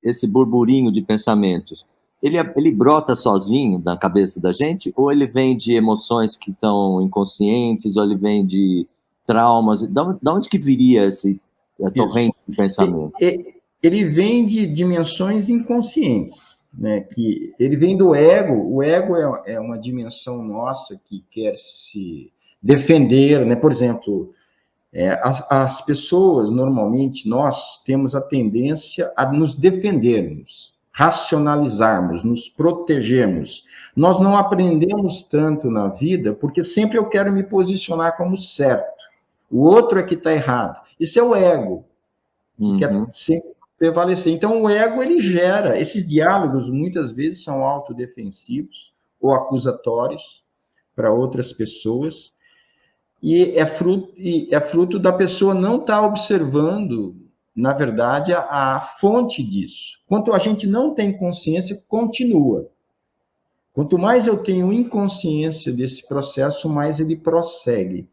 esse burburinho de pensamentos, ele brota sozinho na cabeça da gente, ou ele vem de emoções que estão inconscientes, ou ele vem de traumas? Da onde que viria a torrente de pensamento? Ele vem de dimensões inconscientes, né? Que ele vem do ego. O ego é uma dimensão nossa que quer se defender, né? Por exemplo, as pessoas, normalmente, nós temos a tendência a nos defendermos, racionalizarmos, nos protegermos. Nós não aprendemos tanto na vida, porque sempre eu quero me posicionar como certo. O outro é que está errado. Isso é o ego, que quer sempre prevalecer. Então, o ego, ele gera. Esses diálogos, muitas vezes, são autodefensivos ou acusatórios para outras pessoas, e é fruto da pessoa não estar observando, na verdade, a fonte disso. Quanto a gente não tem consciência, continua. Quanto mais eu tenho inconsciência desse processo, mais ele prossegue.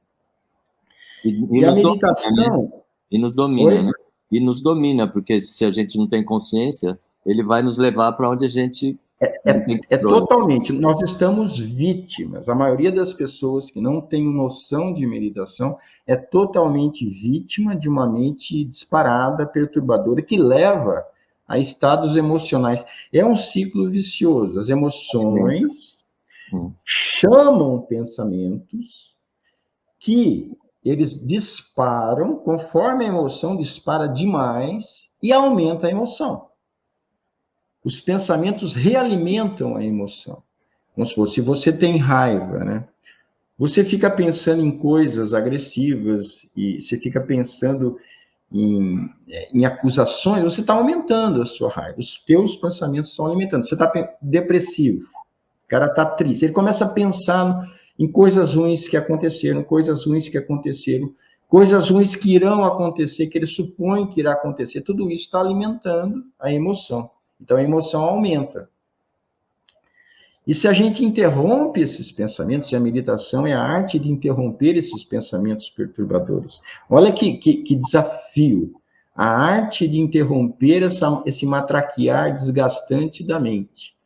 E a nos meditação... domina, né? E nos domina, né? E nos domina, porque se a gente não tem consciência, ele vai nos levar para onde a gente não tem controle. Totalmente. Nós estamos vítimas. A maioria das pessoas que não tem noção de meditação é totalmente vítima de uma mente disparada, perturbadora, que leva a estados emocionais. É um ciclo vicioso. As emoções chamam pensamentos que eles disparam, conforme a emoção dispara demais, e aumenta a emoção. Os pensamentos realimentam a emoção. Vamos supor, se você tem raiva, né? Você fica pensando em coisas agressivas, e você fica pensando em acusações, você está aumentando a sua raiva. Os teus pensamentos estão alimentando. Você está depressivo, o cara está triste. Ele começa a pensar em coisas ruins que aconteceram, coisas ruins que aconteceram, coisas ruins que irão acontecer, que ele supõe que irá acontecer. Tudo isso está alimentando a emoção. Então, a emoção aumenta. E se a gente interrompe esses pensamentos, e a meditação é a arte de interromper esses pensamentos perturbadores. Olha que desafio. A arte de interromper esse matraquear desgastante da mente.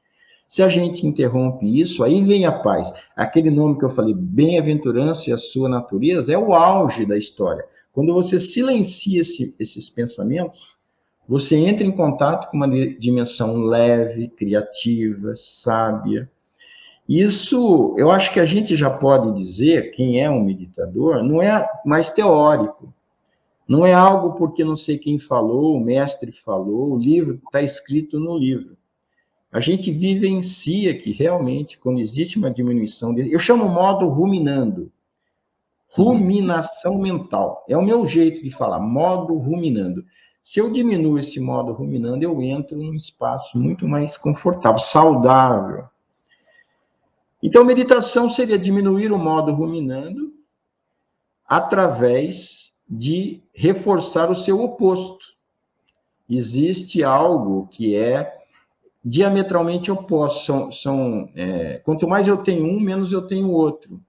Se a gente interrompe isso, aí vem a paz. Aquele nome que eu falei, bem-aventurança e a sua natureza, é o auge da história. Quando você silencia esses pensamentos, você entra em contato com uma dimensão leve, criativa, sábia. Isso, eu acho que a gente já pode dizer, quem é um meditador, não é mais teórico. Não é algo porque não sei quem falou, o mestre falou, o livro está escrito no livro. A gente vivencia que realmente, quando existe uma diminuição, eu chamo modo ruminando. Ruminação mental. É o meu jeito de falar, modo ruminando. Se eu diminuo esse modo ruminando, eu entro num espaço muito mais confortável, saudável. Então, meditação seria diminuir o modo ruminando através de reforçar o seu oposto. Existe algo que é diametralmente oposto. Quanto mais eu tenho um, menos eu tenho outro.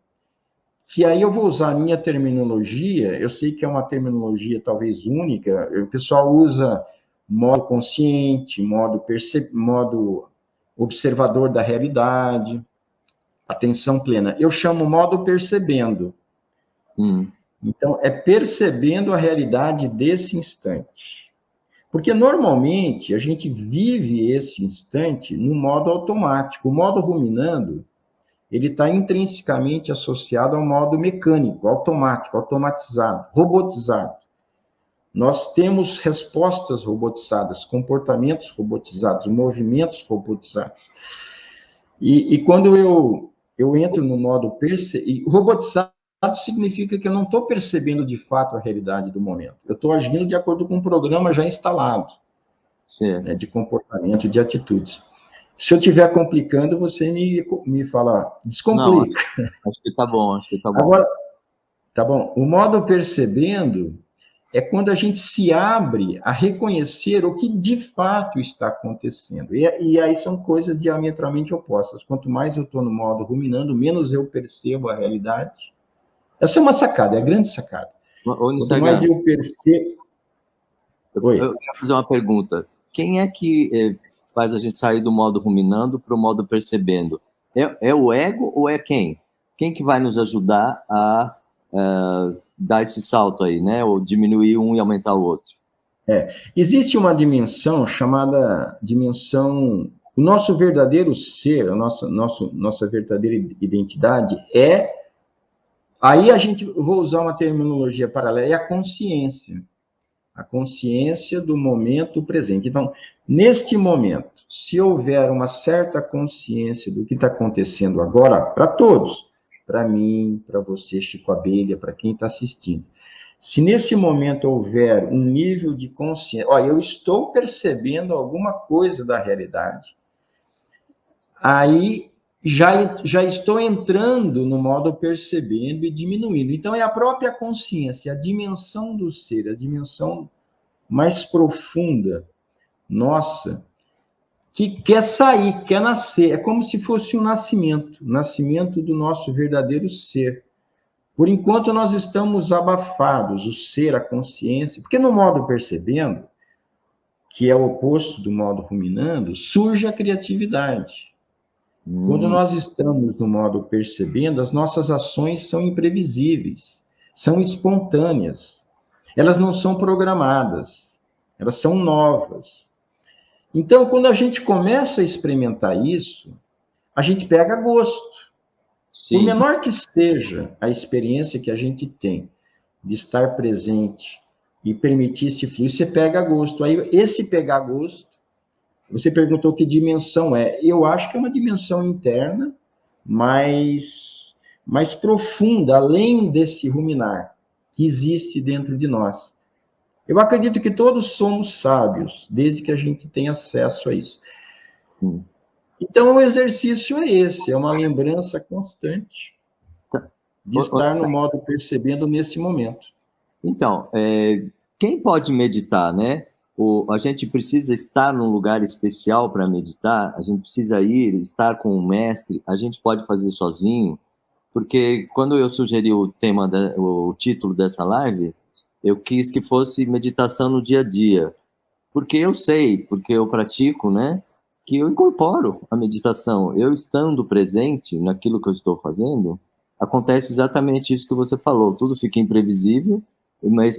Que aí eu vou usar a minha terminologia, eu sei que é uma terminologia talvez única, o pessoal usa modo consciente, modo observador da realidade, atenção plena. Eu chamo modo percebendo. Então, é percebendo a realidade desse instante. Porque, normalmente, a gente vive esse instante no modo automático. O modo ruminando, ele está intrinsecamente associado ao modo mecânico, automático, automatizado, robotizado. Nós temos respostas robotizadas, comportamentos robotizados, movimentos robotizados. E quando eu entro no modo robotizado significa que eu não estou percebendo de fato a realidade do momento. Eu estou agindo de acordo com um programa já instalado, né, de comportamento, de atitudes. Se eu estiver complicando, você me fala, descomplica. Não, acho que está bom, acho que está bom. Agora, tá bom. O modo percebendo é quando a gente se abre a reconhecer o que de fato está acontecendo. E aí são coisas diametralmente opostas. Quanto mais eu estou no modo ruminando, menos eu percebo a realidade. Essa é uma sacada, é a grande sacada. Quanto mais eu percebo... Eu quero fazer uma pergunta. quem é que faz a gente sair do modo ruminando para o modo percebendo? É o ego ou é quem? Quem que vai nos ajudar a dar esse salto aí, né? Ou diminuir um e aumentar o outro? Existe uma dimensão chamada dimensão. O nosso verdadeiro ser, nossa verdadeira identidade é. Aí eu vou usar uma terminologia paralela, é a consciência. A consciência do momento presente. Então, neste momento, se houver uma certa consciência do que está acontecendo agora, para todos, para mim, para você, Chico Abelha, para quem está assistindo, se nesse momento houver um nível de consciência, eu estou percebendo alguma coisa da realidade, aí já estou entrando no modo percebendo e diminuindo. Então, é a própria consciência, a dimensão do ser, a dimensão mais profunda, nossa, que quer sair, quer nascer. É como se fosse um nascimento do nosso verdadeiro ser. Por enquanto, nós estamos abafados, o ser, a consciência, porque no modo percebendo, que é o oposto do modo ruminando, surge a criatividade. Quando nós estamos no modo percebendo, as nossas ações são imprevisíveis, são espontâneas, elas não são programadas, elas são novas. Então, quando a gente começa a experimentar isso, a gente pega gosto. Sim. Por menor que seja a experiência que a gente tem de estar presente e permitir esse fluir, você pega gosto. Aí, esse pegar gosto, você perguntou que dimensão é. Eu acho que é uma dimensão interna, mais profunda, além desse ruminar que existe dentro de nós. Eu acredito que todos somos sábios, desde que a gente tenha acesso a isso. Então, o exercício é esse, é uma lembrança constante de estar no modo percebendo nesse momento. Então, quem pode meditar, né? A gente precisa estar num lugar especial para meditar, a gente precisa estar com um mestre, a gente pode fazer sozinho, porque quando eu sugeri o título dessa live, eu quis que fosse meditação no dia a dia, porque eu sei, porque eu pratico, né? Que eu incorporo a meditação. Eu estando presente naquilo que eu estou fazendo, acontece exatamente isso que você falou, tudo fica imprevisível,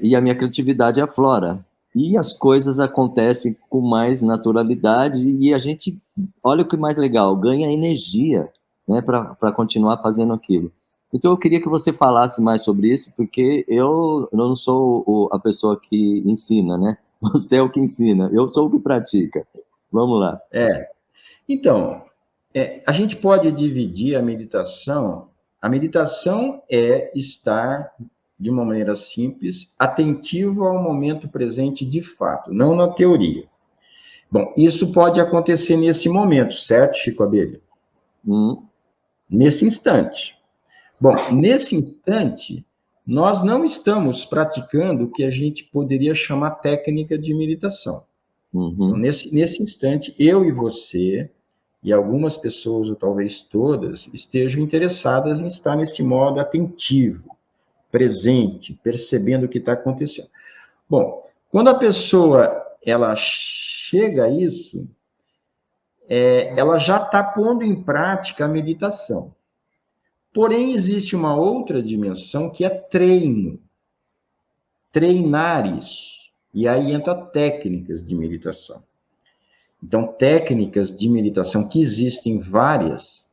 e a minha criatividade aflora. E as coisas acontecem com mais naturalidade e a gente, olha o que mais legal, ganha energia, né, para continuar fazendo aquilo. Então eu queria que você falasse mais sobre isso, porque eu não sou a pessoa que ensina, né? Você é o que ensina, eu sou o que pratica. Vamos lá. Então, a gente pode dividir a meditação. A meditação é estar, de uma maneira simples, atentivo ao momento presente de fato, não na teoria. Bom, isso pode acontecer nesse momento, certo, Chico Abelha? Nesse instante. Bom, nesse instante, nós não estamos praticando o que a gente poderia chamar técnica de meditação. Então, nesse instante, eu e você, e algumas pessoas, ou talvez todas, estejam interessadas em estar nesse modo atentivo, presente, percebendo o que está acontecendo. Bom, quando a pessoa ela chega a isso, ela já está pondo em prática a meditação. Porém, existe uma outra dimensão que é treino. Treinar isso. E aí entra técnicas de meditação. Então, técnicas de meditação que existem várias,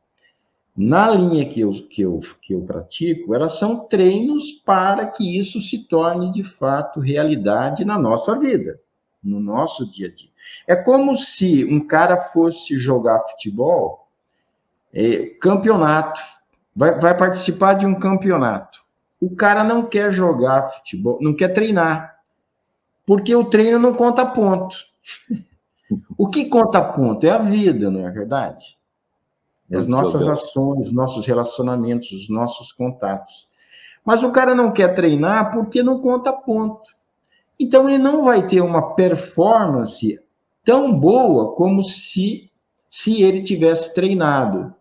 na linha que eu pratico, elas são treinos para que isso se torne, de fato, realidade na nossa vida, no nosso dia a dia. É como se um cara fosse jogar futebol, campeonato, vai participar de um campeonato. O cara não quer jogar futebol, não quer treinar, porque o treino não conta ponto. O que conta ponto é a vida, não é verdade? As nossas ações, os nossos relacionamentos, os nossos contatos. Mas o cara não quer treinar porque não conta ponto. Então ele não vai ter uma performance tão boa como se ele tivesse treinado.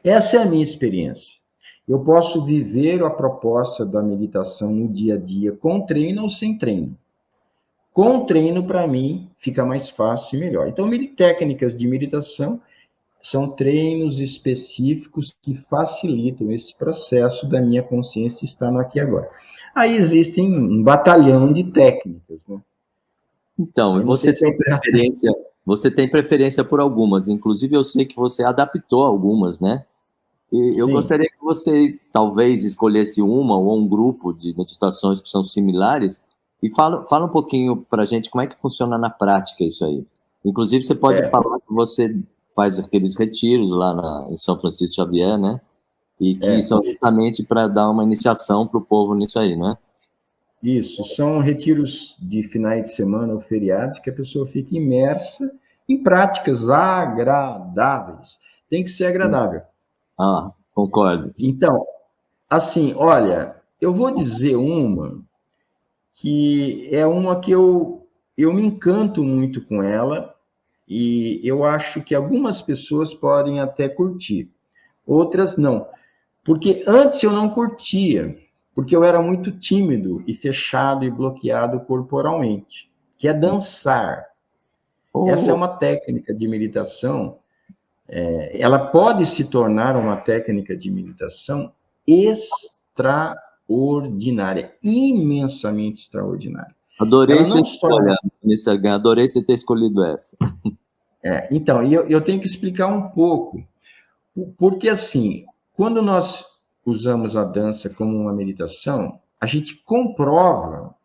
Essa é a minha experiência. Eu posso viver a proposta da meditação no dia a dia com treino ou sem treino. Com treino, para mim, fica mais fácil e melhor. Então, técnicas de meditação são treinos específicos que facilitam esse processo da minha consciência estar no aqui e agora. Aí existem um batalhão de técnicas, né? Então, Eu não sei se você tem preferência por algumas, inclusive eu sei que você adaptou algumas, né? E eu Sim. gostaria que você talvez escolhesse uma ou um grupo de meditações que são similares e fala um pouquinho para a gente como é que funciona na prática isso aí. Inclusive, você pode falar que você faz aqueles retiros lá em São Francisco Xavier, né? E que são justamente para dar uma iniciação para o povo nisso aí, né? Isso, são retiros de finais de semana ou feriados que a pessoa fica imersa em práticas agradáveis. Tem que ser agradável. Ah, concordo. Então, assim, olha, eu vou dizer uma que é uma que eu me encanto muito com ela e eu acho que algumas pessoas podem até curtir, outras não. Porque antes eu não curtia, porque eu era muito tímido e fechado e bloqueado corporalmente, que é dançar. Essa é Oh, uma técnica de meditação, ela pode se tornar uma técnica de meditação extraordinária, imensamente extraordinária. adorei Ela sua não só é escolha, uma... Mr. Gan, adorei você ter escolhido essa. Então, eu tenho que explicar um pouco, porque assim, quando nós usamos a dança como uma meditação, a gente comprova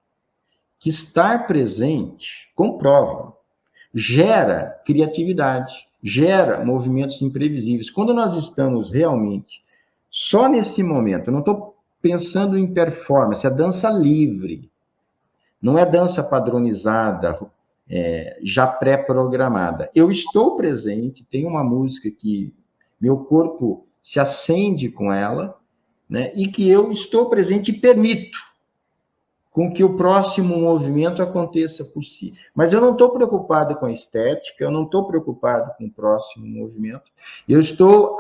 que estar presente, comprova, gera criatividade, gera movimentos imprevisíveis. Quando nós estamos realmente só nesse momento, eu não estou pensando em performance, é dança livre, não é dança padronizada, já pré-programada. Eu estou presente, tem uma música que meu corpo se acende com ela, né, e que eu estou presente e permito com que o próximo movimento aconteça por si. Mas eu não estou preocupado com a estética, eu não estou preocupado com o próximo movimento, eu estou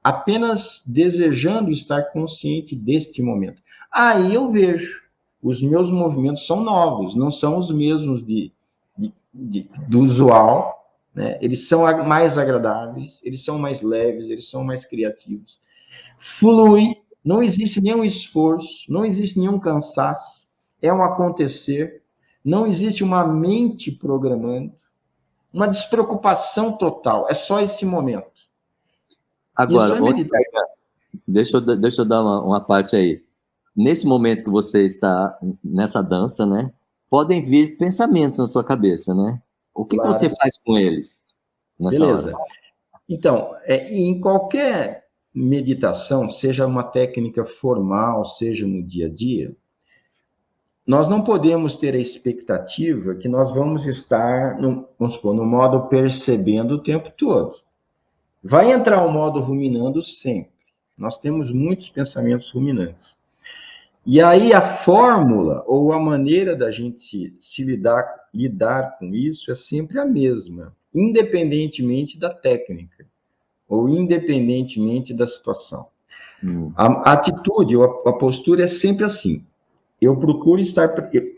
apenas desejando estar consciente deste momento. Aí eu vejo, os meus movimentos são novos, não são os mesmos do usual, né? Eles são mais agradáveis, eles são mais leves, eles são mais criativos. Flui, não existe nenhum esforço, não existe nenhum cansaço, é um acontecer, não existe uma mente programando, uma despreocupação total, é só esse momento. Isso Agora, é meditação. deixa eu dar uma parte aí. Nesse momento que você está nessa dança, né? Podem vir pensamentos na sua cabeça, né? O que você Claro. faz com eles nessa hora? Beleza. Então, em qualquer meditação, seja uma técnica formal, seja no dia a dia, nós não podemos ter a expectativa que nós vamos estar, vamos supor, no modo percebendo o tempo todo. Vai entrar o modo ruminando sempre. Nós temos muitos pensamentos ruminantes. E aí a fórmula ou a maneira da gente se lidar com isso é sempre a mesma, independentemente da técnica ou independentemente da situação. A atitude ou a postura é sempre assim. Eu procuro estar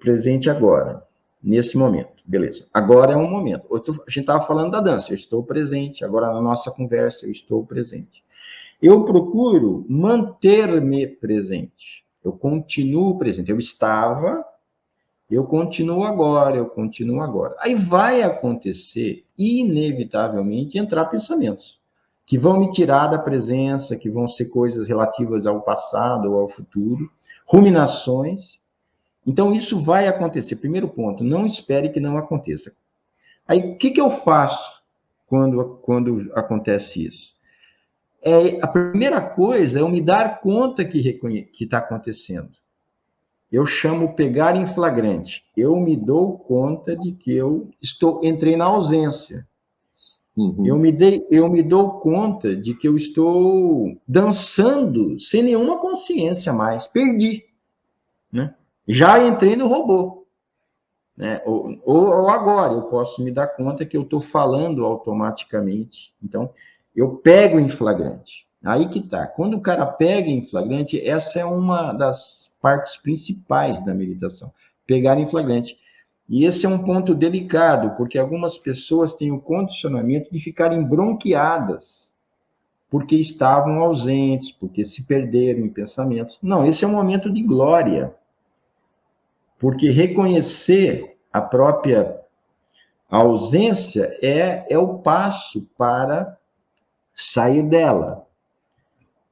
presente agora, nesse momento. Beleza. Agora é um momento. A gente estava falando da dança. Eu estou presente. Agora, na nossa conversa, eu estou presente. Eu procuro manter-me presente. Eu continuo presente. Eu estava, eu continuo agora, eu continuo agora. Aí vai acontecer, inevitavelmente, entrar pensamentos que vão me tirar da presença, que vão ser coisas relativas ao passado ou ao futuro, ruminações. Então, isso vai acontecer. Primeiro ponto, não espere que não aconteça. Aí, o que eu faço quando acontece isso? A primeira coisa é eu me dar conta que está acontecendo. Eu chamo pegar em flagrante. Eu me dou conta de que entrei na ausência. Uhum. Eu me dou conta de que eu estou dançando sem nenhuma consciência mais. Perdi. Né? Já entrei no robô. Né? Ou agora eu posso me dar conta que eu estou falando automaticamente. Então, eu pego em flagrante. Aí que tá. Quando o cara pega em flagrante, essa é uma das partes principais da meditação. Pegar em flagrante. E esse é um ponto delicado, porque algumas pessoas têm o condicionamento de ficarem bronqueadas, porque estavam ausentes, porque se perderam em pensamentos. Não, esse é um momento de glória, porque reconhecer a própria ausência é o passo para sair dela.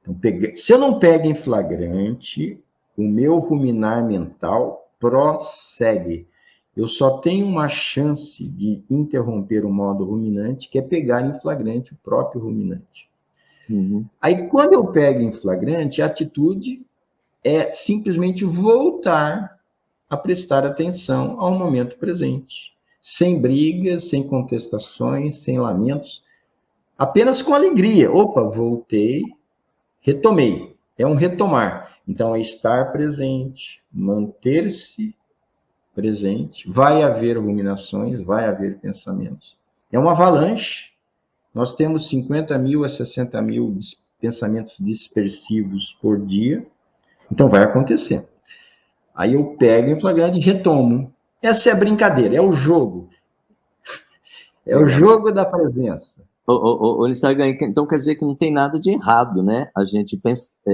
Então, se eu não pego em flagrante, o meu ruminar mental prossegue. Eu só tenho uma chance de interromper o modo ruminante, que é pegar em flagrante o próprio ruminante. Uhum. Aí, quando eu pego em flagrante, a atitude é simplesmente voltar a prestar atenção ao momento presente, sem brigas, sem contestações, sem lamentos, apenas com alegria. Opa, voltei, retomei. É um retomar. Então, é estar presente, manter-se presente. Vai haver ruminações, vai haver pensamentos. É uma avalanche. Nós temos 50 mil a 60 mil pensamentos dispersivos por dia. Então, vai acontecer. Aí eu pego em flagrante e retomo. Essa é a brincadeira, é o jogo. É o Legal. jogo da presença. Lissargan, então quer dizer que não tem nada de errado, né? A gente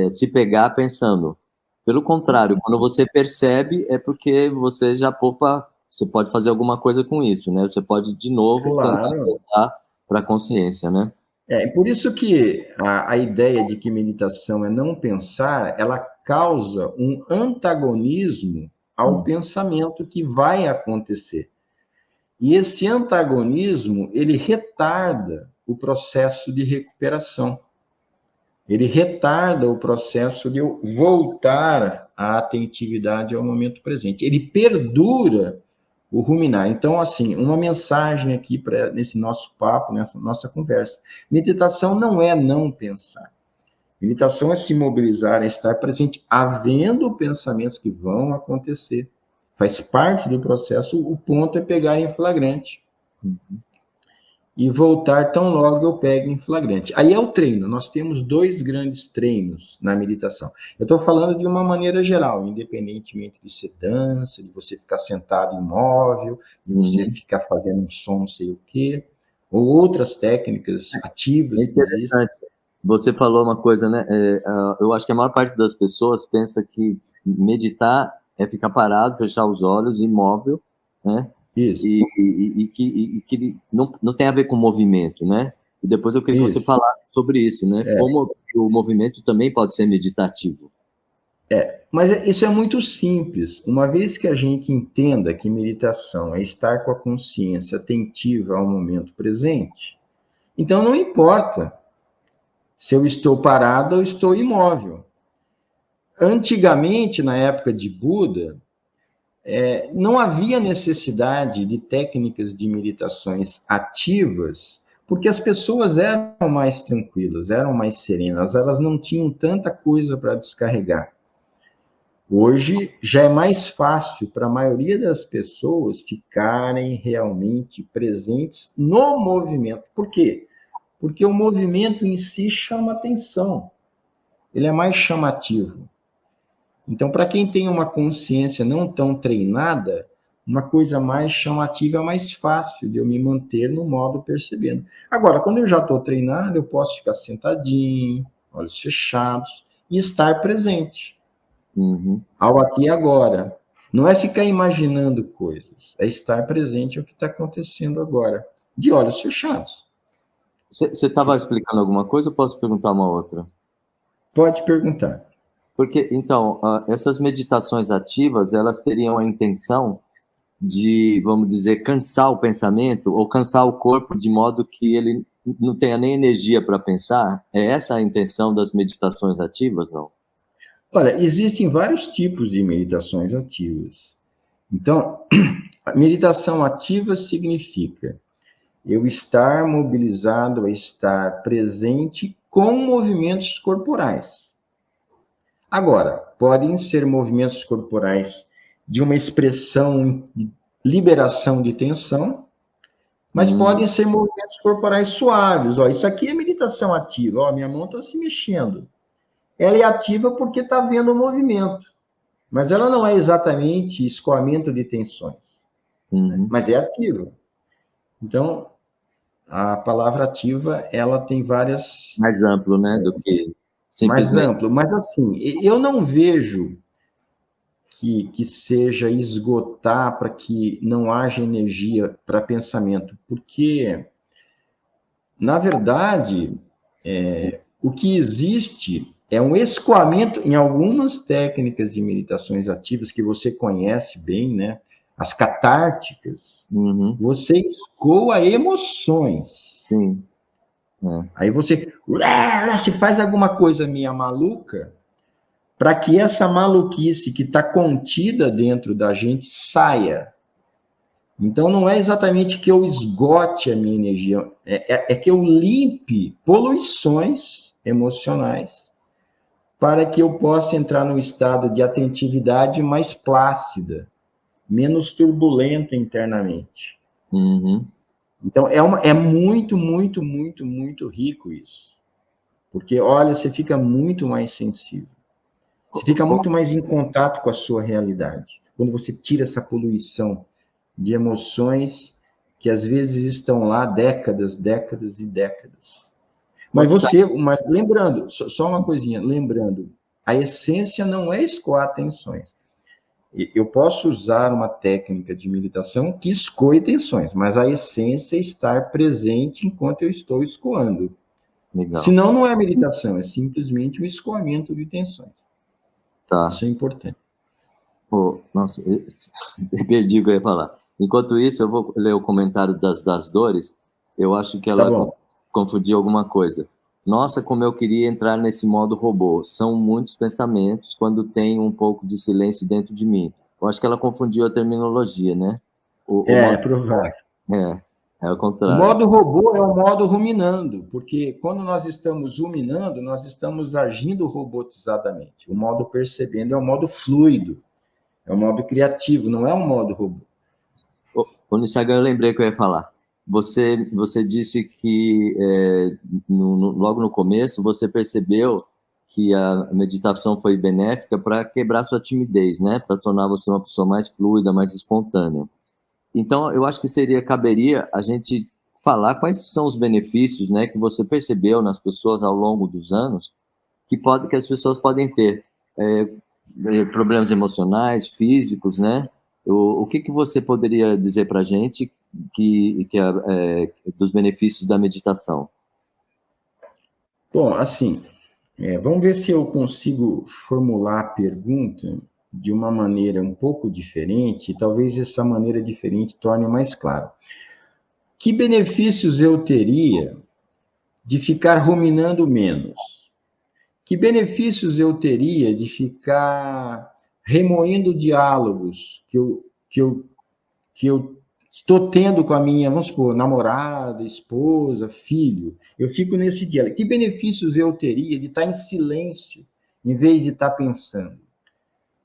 se pegar pensando. Pelo contrário, quando você percebe, é porque você já poupa, você pode fazer alguma coisa com isso, né? Você pode, de novo, tentar Claro. voltar para a consciência, né? É por isso que a ideia de que meditação é não pensar, ela causa um antagonismo ao Hum. pensamento que vai acontecer. E esse antagonismo, ele retarda o processo de recuperação. Ele retarda o processo de eu voltar à atentividade ao momento presente. Ele perdura o ruminar. Então, assim, uma mensagem aqui para nesse nosso papo, nessa nossa conversa. Meditação não é não pensar. Meditação é se mobilizar, é estar presente, havendo pensamentos que vão acontecer. Faz parte do processo. O ponto é pegar em flagrante e voltar tão logo eu pego em flagrante. Aí é o treino. Nós temos dois grandes treinos na meditação. Eu estou falando de uma maneira geral, independentemente de ser dança, de você ficar sentado imóvel, de você ficar fazendo um som não sei o quê, ou outras técnicas É ativas que existem. interessante. Você falou uma coisa, né? Eu acho que a maior parte das pessoas pensa que meditar é ficar parado, fechar os olhos, imóvel, né? Isso, E que não tem a ver com movimento, né? E depois eu queria que você isso. falasse sobre isso, né? Como o movimento também pode ser meditativo. Mas isso é muito simples. Uma vez que a gente entenda que meditação é estar com a consciência atentiva ao momento presente, então não importa se eu estou parado ou estou imóvel. Antigamente, na época de Buda, não havia necessidade de técnicas de meditações ativas, porque as pessoas eram mais tranquilas, eram mais serenas, elas não tinham tanta coisa para descarregar. Hoje já é mais fácil para a maioria das pessoas ficarem realmente presentes no movimento. Por quê? Porque o movimento em si chama atenção, ele é mais chamativo. Então, para quem tem uma consciência não tão treinada, uma coisa mais chamativa é mais fácil de eu me manter no modo percebendo. Agora, quando eu já estou treinado, eu posso ficar sentadinho, olhos fechados, e estar presente, ao aqui e agora. Não é ficar imaginando coisas, é estar presente ao que está acontecendo agora, de olhos fechados. Você estava explicando alguma coisa ou posso perguntar uma outra? Pode perguntar. Porque, então, essas meditações ativas, elas teriam a intenção de, vamos dizer, cansar o pensamento ou cansar o corpo de modo que ele não tenha nem energia para pensar? É essa a intenção das meditações ativas, não? Olha, existem vários tipos de meditações ativas. Então, a meditação ativa significa eu estar mobilizado a estar presente com movimentos corporais. Agora, podem ser movimentos corporais de uma expressão de liberação de tensão, mas podem ser movimentos corporais suaves. Ó, isso aqui é meditação ativa. Ó, minha mão está se mexendo. Ela é ativa porque está vendo o movimento, mas ela não é exatamente escoamento de tensões. Uhum. Mas é ativa. Então, a palavra ativa, ela tem várias... Mais amplo, né, do que Mais simplesmente. amplo. Mas, assim, eu não vejo que seja esgotar para que não haja energia para pensamento, porque, na verdade, o que existe é um escoamento em algumas técnicas de meditações ativas que você conhece bem, né? As catárticas, Uhum. você escoa emoções. Sim. É. Aí você se faz alguma coisa minha maluca, para que essa maluquice que está contida dentro da gente saia. Então, não é exatamente que eu esgote a minha energia, é que eu limpe poluições emocionais para que eu possa entrar num estado de atentividade mais plácida, menos turbulenta internamente. Uhum. Então, é muito, muito, muito, muito rico isso. Porque, olha, você fica muito mais sensível. Você fica muito mais em contato com a sua realidade. Quando você tira essa poluição de emoções que às vezes estão lá décadas, décadas e décadas. Mas lembrando, só uma coisinha, lembrando, a essência não é escoar tensões. Eu posso usar uma técnica de meditação que escoe tensões, mas a essência é estar presente enquanto eu estou escoando. Legal. Senão não é meditação, é simplesmente um escoamento de tensões. Tá. Isso é importante. Pô, nossa, eu perdi o que eu ia falar. Enquanto isso, eu vou ler o comentário das dores. Eu acho que Tá ela bom. confundiu alguma coisa. Nossa, como eu queria entrar nesse modo robô. São muitos pensamentos quando tem um pouco de silêncio dentro de mim. Eu acho que ela confundiu a terminologia, né? O É modo provável. é o O contrário. modo robô é o modo ruminando, porque quando nós estamos ruminando, nós estamos agindo robotizadamente. O modo percebendo é o modo fluido, é o modo criativo, não é um modo robô. Ô, Nissaga, eu lembrei que eu ia falar. Você disse que logo no começo você percebeu que a meditação foi benéfica para quebrar sua timidez, né? Para tornar você uma pessoa mais fluida, mais espontânea. Então, eu acho que caberia a gente falar quais são os benefícios, né, que você percebeu nas pessoas ao longo dos anos que as pessoas podem ter. É, problemas emocionais, físicos, né? O que você poderia dizer para a gente dos benefícios da meditação? Bom, assim, vamos ver se eu consigo formular a pergunta de uma maneira um pouco diferente, e talvez essa maneira diferente torne mais claro. Que benefícios eu teria de ficar ruminando menos? Que benefícios eu teria de ficar remoendo diálogos que eu estou tendo com a minha, vamos supor, namorada, esposa, filho? Eu fico nesse diálogo. Que benefícios eu teria de estar em silêncio em vez de estar pensando?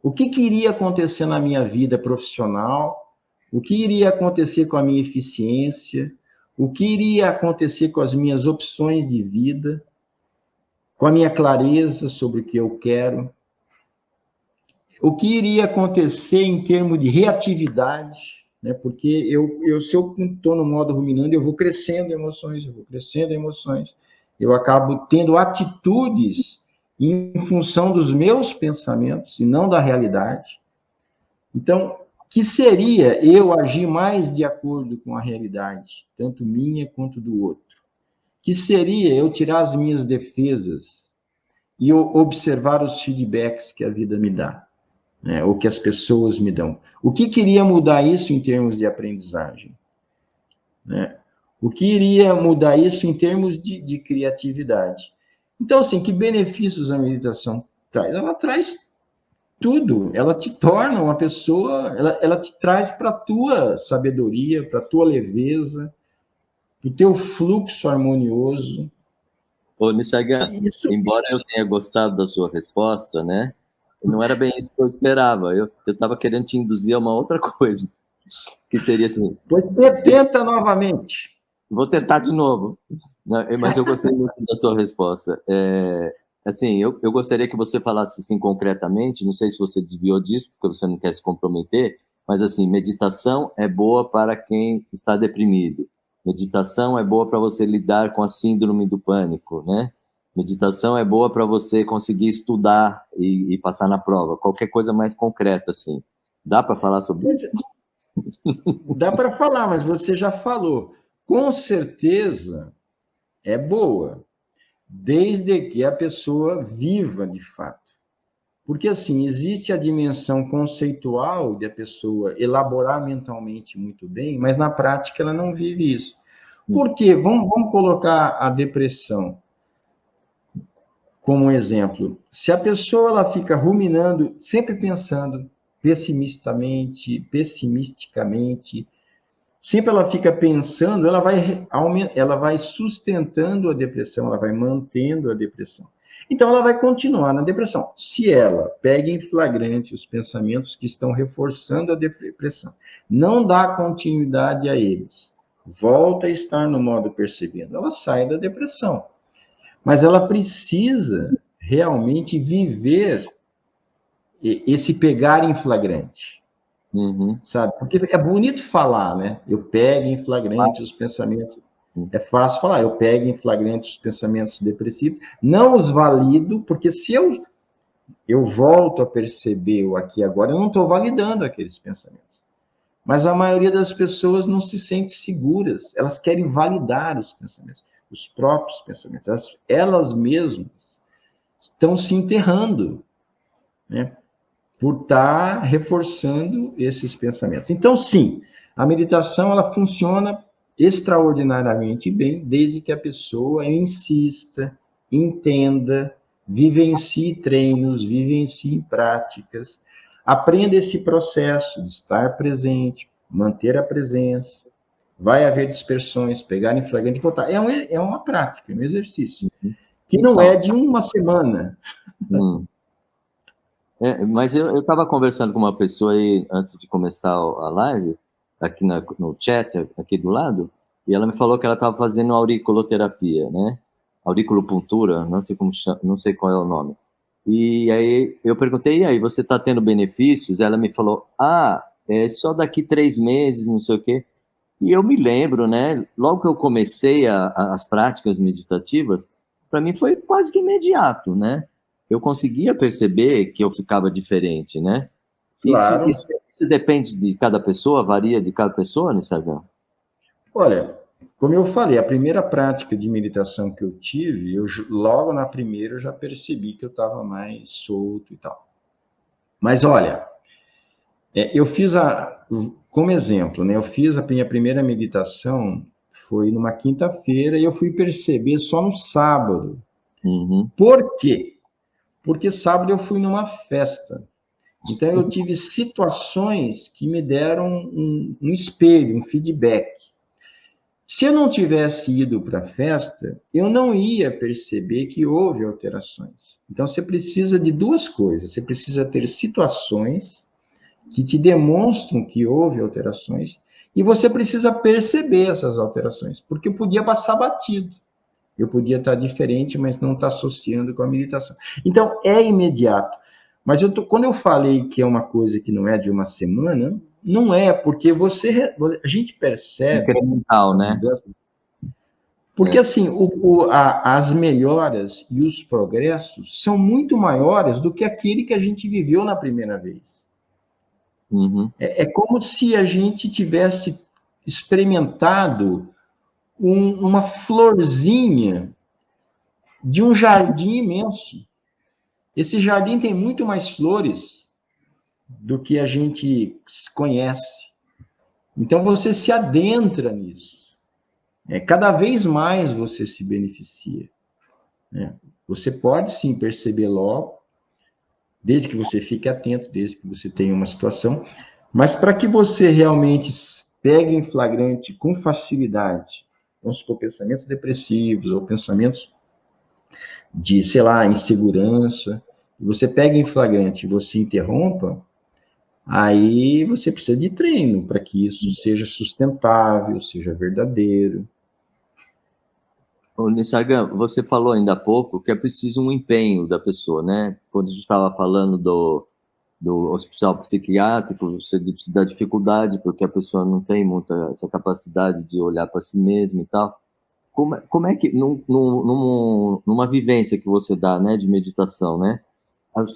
O que iria acontecer na minha vida profissional? O que iria acontecer com a minha eficiência? O que iria acontecer com as minhas opções de vida? Com a minha clareza sobre o que eu quero? O que iria acontecer em termos de reatividade, né? Porque se eu estou no modo ruminando, eu vou crescendo emoções, eu acabo tendo atitudes em função dos meus pensamentos e não da realidade. Então, que seria eu agir mais de acordo com a realidade, tanto minha quanto do outro? Que seria eu tirar as minhas defesas e eu observar os feedbacks que a vida me dá, né, ou que as pessoas me dão. O que queria mudar isso em termos de aprendizagem? Né? O que iria mudar isso em termos de criatividade? Então, assim, que benefícios a meditação traz? Ela traz tudo. Ela te torna uma pessoa, ela te traz para a tua sabedoria, para a tua leveza, para o teu fluxo harmonioso. Ô, Nissaga, Isso. embora eu tenha gostado da sua resposta, né? Não era bem isso que eu esperava. Eu estava querendo te induzir a uma outra coisa, que seria assim, Pois tenta novamente. vou tentar de novo. Mas eu gostei muito da sua resposta. Assim, eu gostaria que você falasse assim concretamente, não sei se você desviou disso, porque você não quer se comprometer, mas assim, meditação é boa para quem está deprimido. Meditação é boa para você lidar com a síndrome do pânico, né? Meditação é boa para você conseguir estudar e passar na prova. Qualquer coisa mais concreta, assim. Dá para falar sobre Pois isso? é, dá para falar, mas você já falou. Com certeza é boa, desde que a pessoa viva de fato. Porque, assim, existe a dimensão conceitual de a pessoa elaborar mentalmente muito bem, mas na prática ela não vive isso. Por quê? Vamos colocar a depressão como um exemplo. Se a pessoa ela fica ruminando, sempre pensando pessimisticamente, sempre ela fica pensando, ela vai sustentando a depressão, ela vai mantendo a depressão. Então, ela vai continuar na depressão. Se ela pega em flagrante os pensamentos que estão reforçando a depressão, não dá continuidade a eles, volta a estar no modo percebendo, ela sai da depressão. Mas ela precisa realmente viver esse pegar em flagrante. Uhum. Sabe? Porque é bonito falar, né? Eu pego em flagrante os Fácil. pensamentos. É fácil falar, eu pego em flagrante os pensamentos depressivos, não os valido, porque se eu volto a perceber o aqui e agora, eu não estou validando aqueles pensamentos. Mas a maioria das pessoas não se sente seguras, elas querem validar os pensamentos, os próprios pensamentos. Elas mesmas estão se enterrando, né? Por estar reforçando esses pensamentos. Então, sim, a meditação ela funciona extraordinariamente bem, desde que a pessoa insista, entenda, vivencie treinos, vivencie práticas, aprenda esse processo de estar presente, manter a presença. Vai haver dispersões, pegar em flagrante e voltar. É uma prática, é um exercício, que não é Então, de uma semana. hum. Mas eu estava conversando com uma pessoa aí antes de começar a live, aqui no chat, aqui do lado, e ela me falou que ela estava fazendo auriculoterapia, né? Auriculopuntura, não sei como chama, não sei qual é o nome. E aí eu perguntei, e aí, você está tendo benefícios? Ela me falou, é só daqui 3 meses, não sei o quê. E eu me lembro, né? Logo que eu comecei as práticas meditativas, para mim foi quase que imediato, né? Eu conseguia perceber que eu ficava diferente, né? Isso, Claro. isso, isso depende de cada pessoa, varia de cada pessoa, né, Sérgio? Olha, como eu falei, a primeira prática de meditação que eu tive, logo na primeira eu já percebi que eu estava mais solto e tal. Mas olha, eu fiz como exemplo, né? Eu fiz a minha primeira meditação foi numa quinta-feira e eu fui perceber só no sábado. Uhum. Por quê? Porque sábado eu fui numa festa. Então eu tive situações que me deram um espelho, um feedback. Se eu não tivesse ido para a festa, eu não ia perceber que houve alterações. Então você precisa de duas coisas. Você precisa ter situações que te demonstram que houve alterações e você precisa perceber essas alterações, porque eu podia passar batido. Eu podia estar diferente, mas não estar associando com a meditação. Então é imediato. Mas quando eu falei que é uma coisa que não é de uma semana, não é, porque a gente percebe Incremental, a né? mudança. Porque, É. assim, as melhoras e os progressos são muito maiores do que aquele que a gente viveu na primeira vez. Uhum. É como se a gente tivesse experimentado uma florzinha de um jardim imenso. Esse jardim tem muito mais flores do que a gente conhece. Então, você se adentra nisso. Cada vez mais você se beneficia. Né? Você pode sim perceber logo, desde que você fique atento, desde que você tenha uma situação, mas para que você realmente pegue em flagrante com facilidade, vamos supor, pensamentos depressivos ou pensamentos de, sei lá, insegurança, você pega em flagrante e você interrompa, aí você precisa de treino para que isso seja sustentável, seja verdadeiro. Ô, Nisargam, você falou ainda há pouco que é preciso um empenho da pessoa, né? Quando a gente estava falando do hospital psiquiátrico, você dá dificuldade porque a pessoa não tem muita essa capacidade de olhar para si mesma e tal. Como é que, numa vivência que você dá, né, de meditação, né,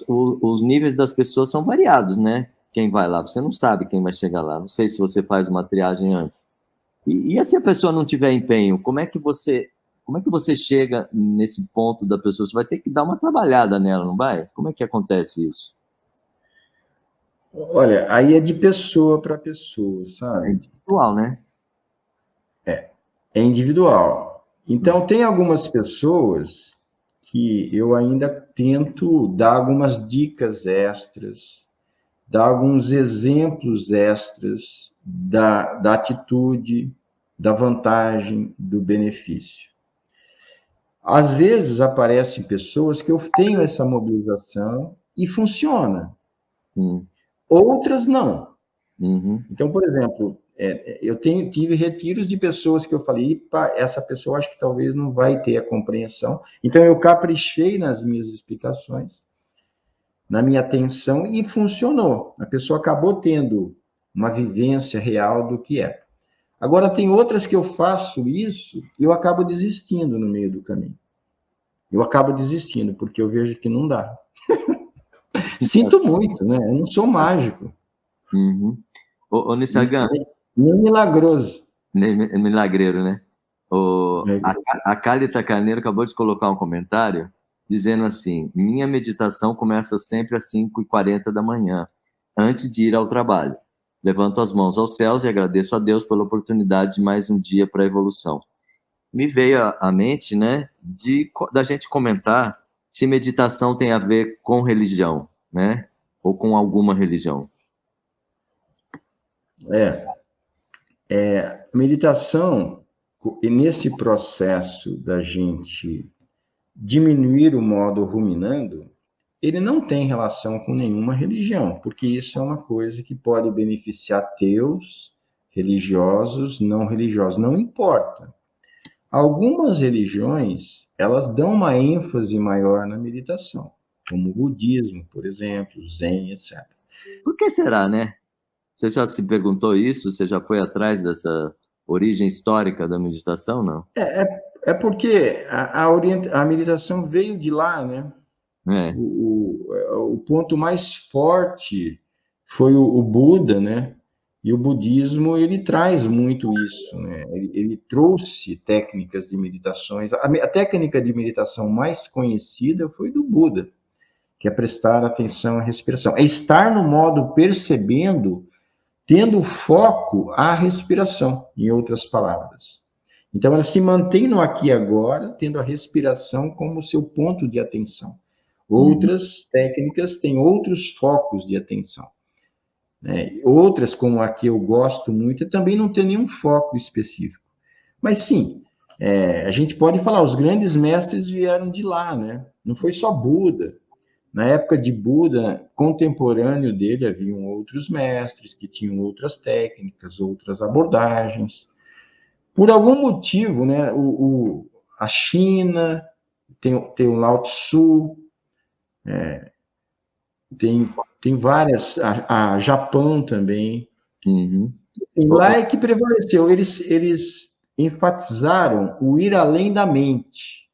os níveis das pessoas são variados, né? Quem vai lá, você não sabe quem vai chegar lá. Não sei se você faz uma triagem antes. E se a pessoa não tiver empenho, como é que você chega nesse ponto da pessoa? Você vai ter que dar uma trabalhada nela, não vai? Como é que acontece isso? Olha, aí é de pessoa para pessoa, É sabe? individual, né? É individual. Então, tem algumas pessoas que eu ainda tento dar algumas dicas extras, dar alguns exemplos extras da atitude, da vantagem, do benefício. Às vezes aparecem pessoas que eu tenho essa mobilização e funciona, Hum, outras não. uhum, Então, por exemplo, eu tive retiros de pessoas que eu falei, essa pessoa acho que talvez não vai ter a compreensão. Então, eu caprichei nas minhas explicações, na minha atenção e funcionou. A pessoa acabou tendo uma vivência real do que é. Agora, tem outras que eu faço isso e eu acabo desistindo no meio do caminho. Eu acabo desistindo porque eu vejo que não dá. Sinto muito, né? Eu não sou mágico, uhum. Ô, Nissagan, nem milagroso. milagreiro, né? É. A Cálita Carneiro acabou de colocar um comentário dizendo assim: minha meditação começa sempre às 5h40 da manhã, antes de ir ao trabalho. Levanto as mãos aos céus e agradeço a Deus pela oportunidade de mais um dia para a evolução. Me veio à mente, né, da gente comentar se meditação tem a ver com religião, né, ou com alguma religião. Meditação, e nesse processo da gente diminuir o modo ruminando, ele não tem relação com nenhuma religião, porque isso é uma coisa que pode beneficiar ateus, religiosos, não religiosos, não importa. Algumas religiões, elas dão uma ênfase maior na meditação, como o budismo, por exemplo, o Zen, etc. Por que será, né? Você já se perguntou isso? Você já foi atrás dessa origem histórica da meditação, não? É porque a meditação veio de lá, né? É. O ponto mais forte foi o Buda, né? E o budismo, ele traz muito isso, né? Ele trouxe técnicas de meditações. A técnica de meditação mais conhecida foi do Buda, que é prestar atenção à respiração. É estar no modo percebendo, tendo foco à respiração, em outras palavras. Então, ela se mantém no aqui e agora, tendo a respiração como seu ponto de atenção. Uhum. Outras técnicas têm outros focos de atenção, né? Outras, como a que eu gosto muito, também não tem nenhum foco específico. Mas sim, a gente pode falar, os grandes mestres vieram de lá, né? Não foi só Buda. Na época de Buda, contemporâneo dele, haviam outros mestres que tinham outras técnicas, outras abordagens. Por algum motivo, né, a China tem o Lao Tzu, tem várias, a Japão também. Uhum. E Ô, lá é que prevaleceu. Eles enfatizaram o ir além da mente,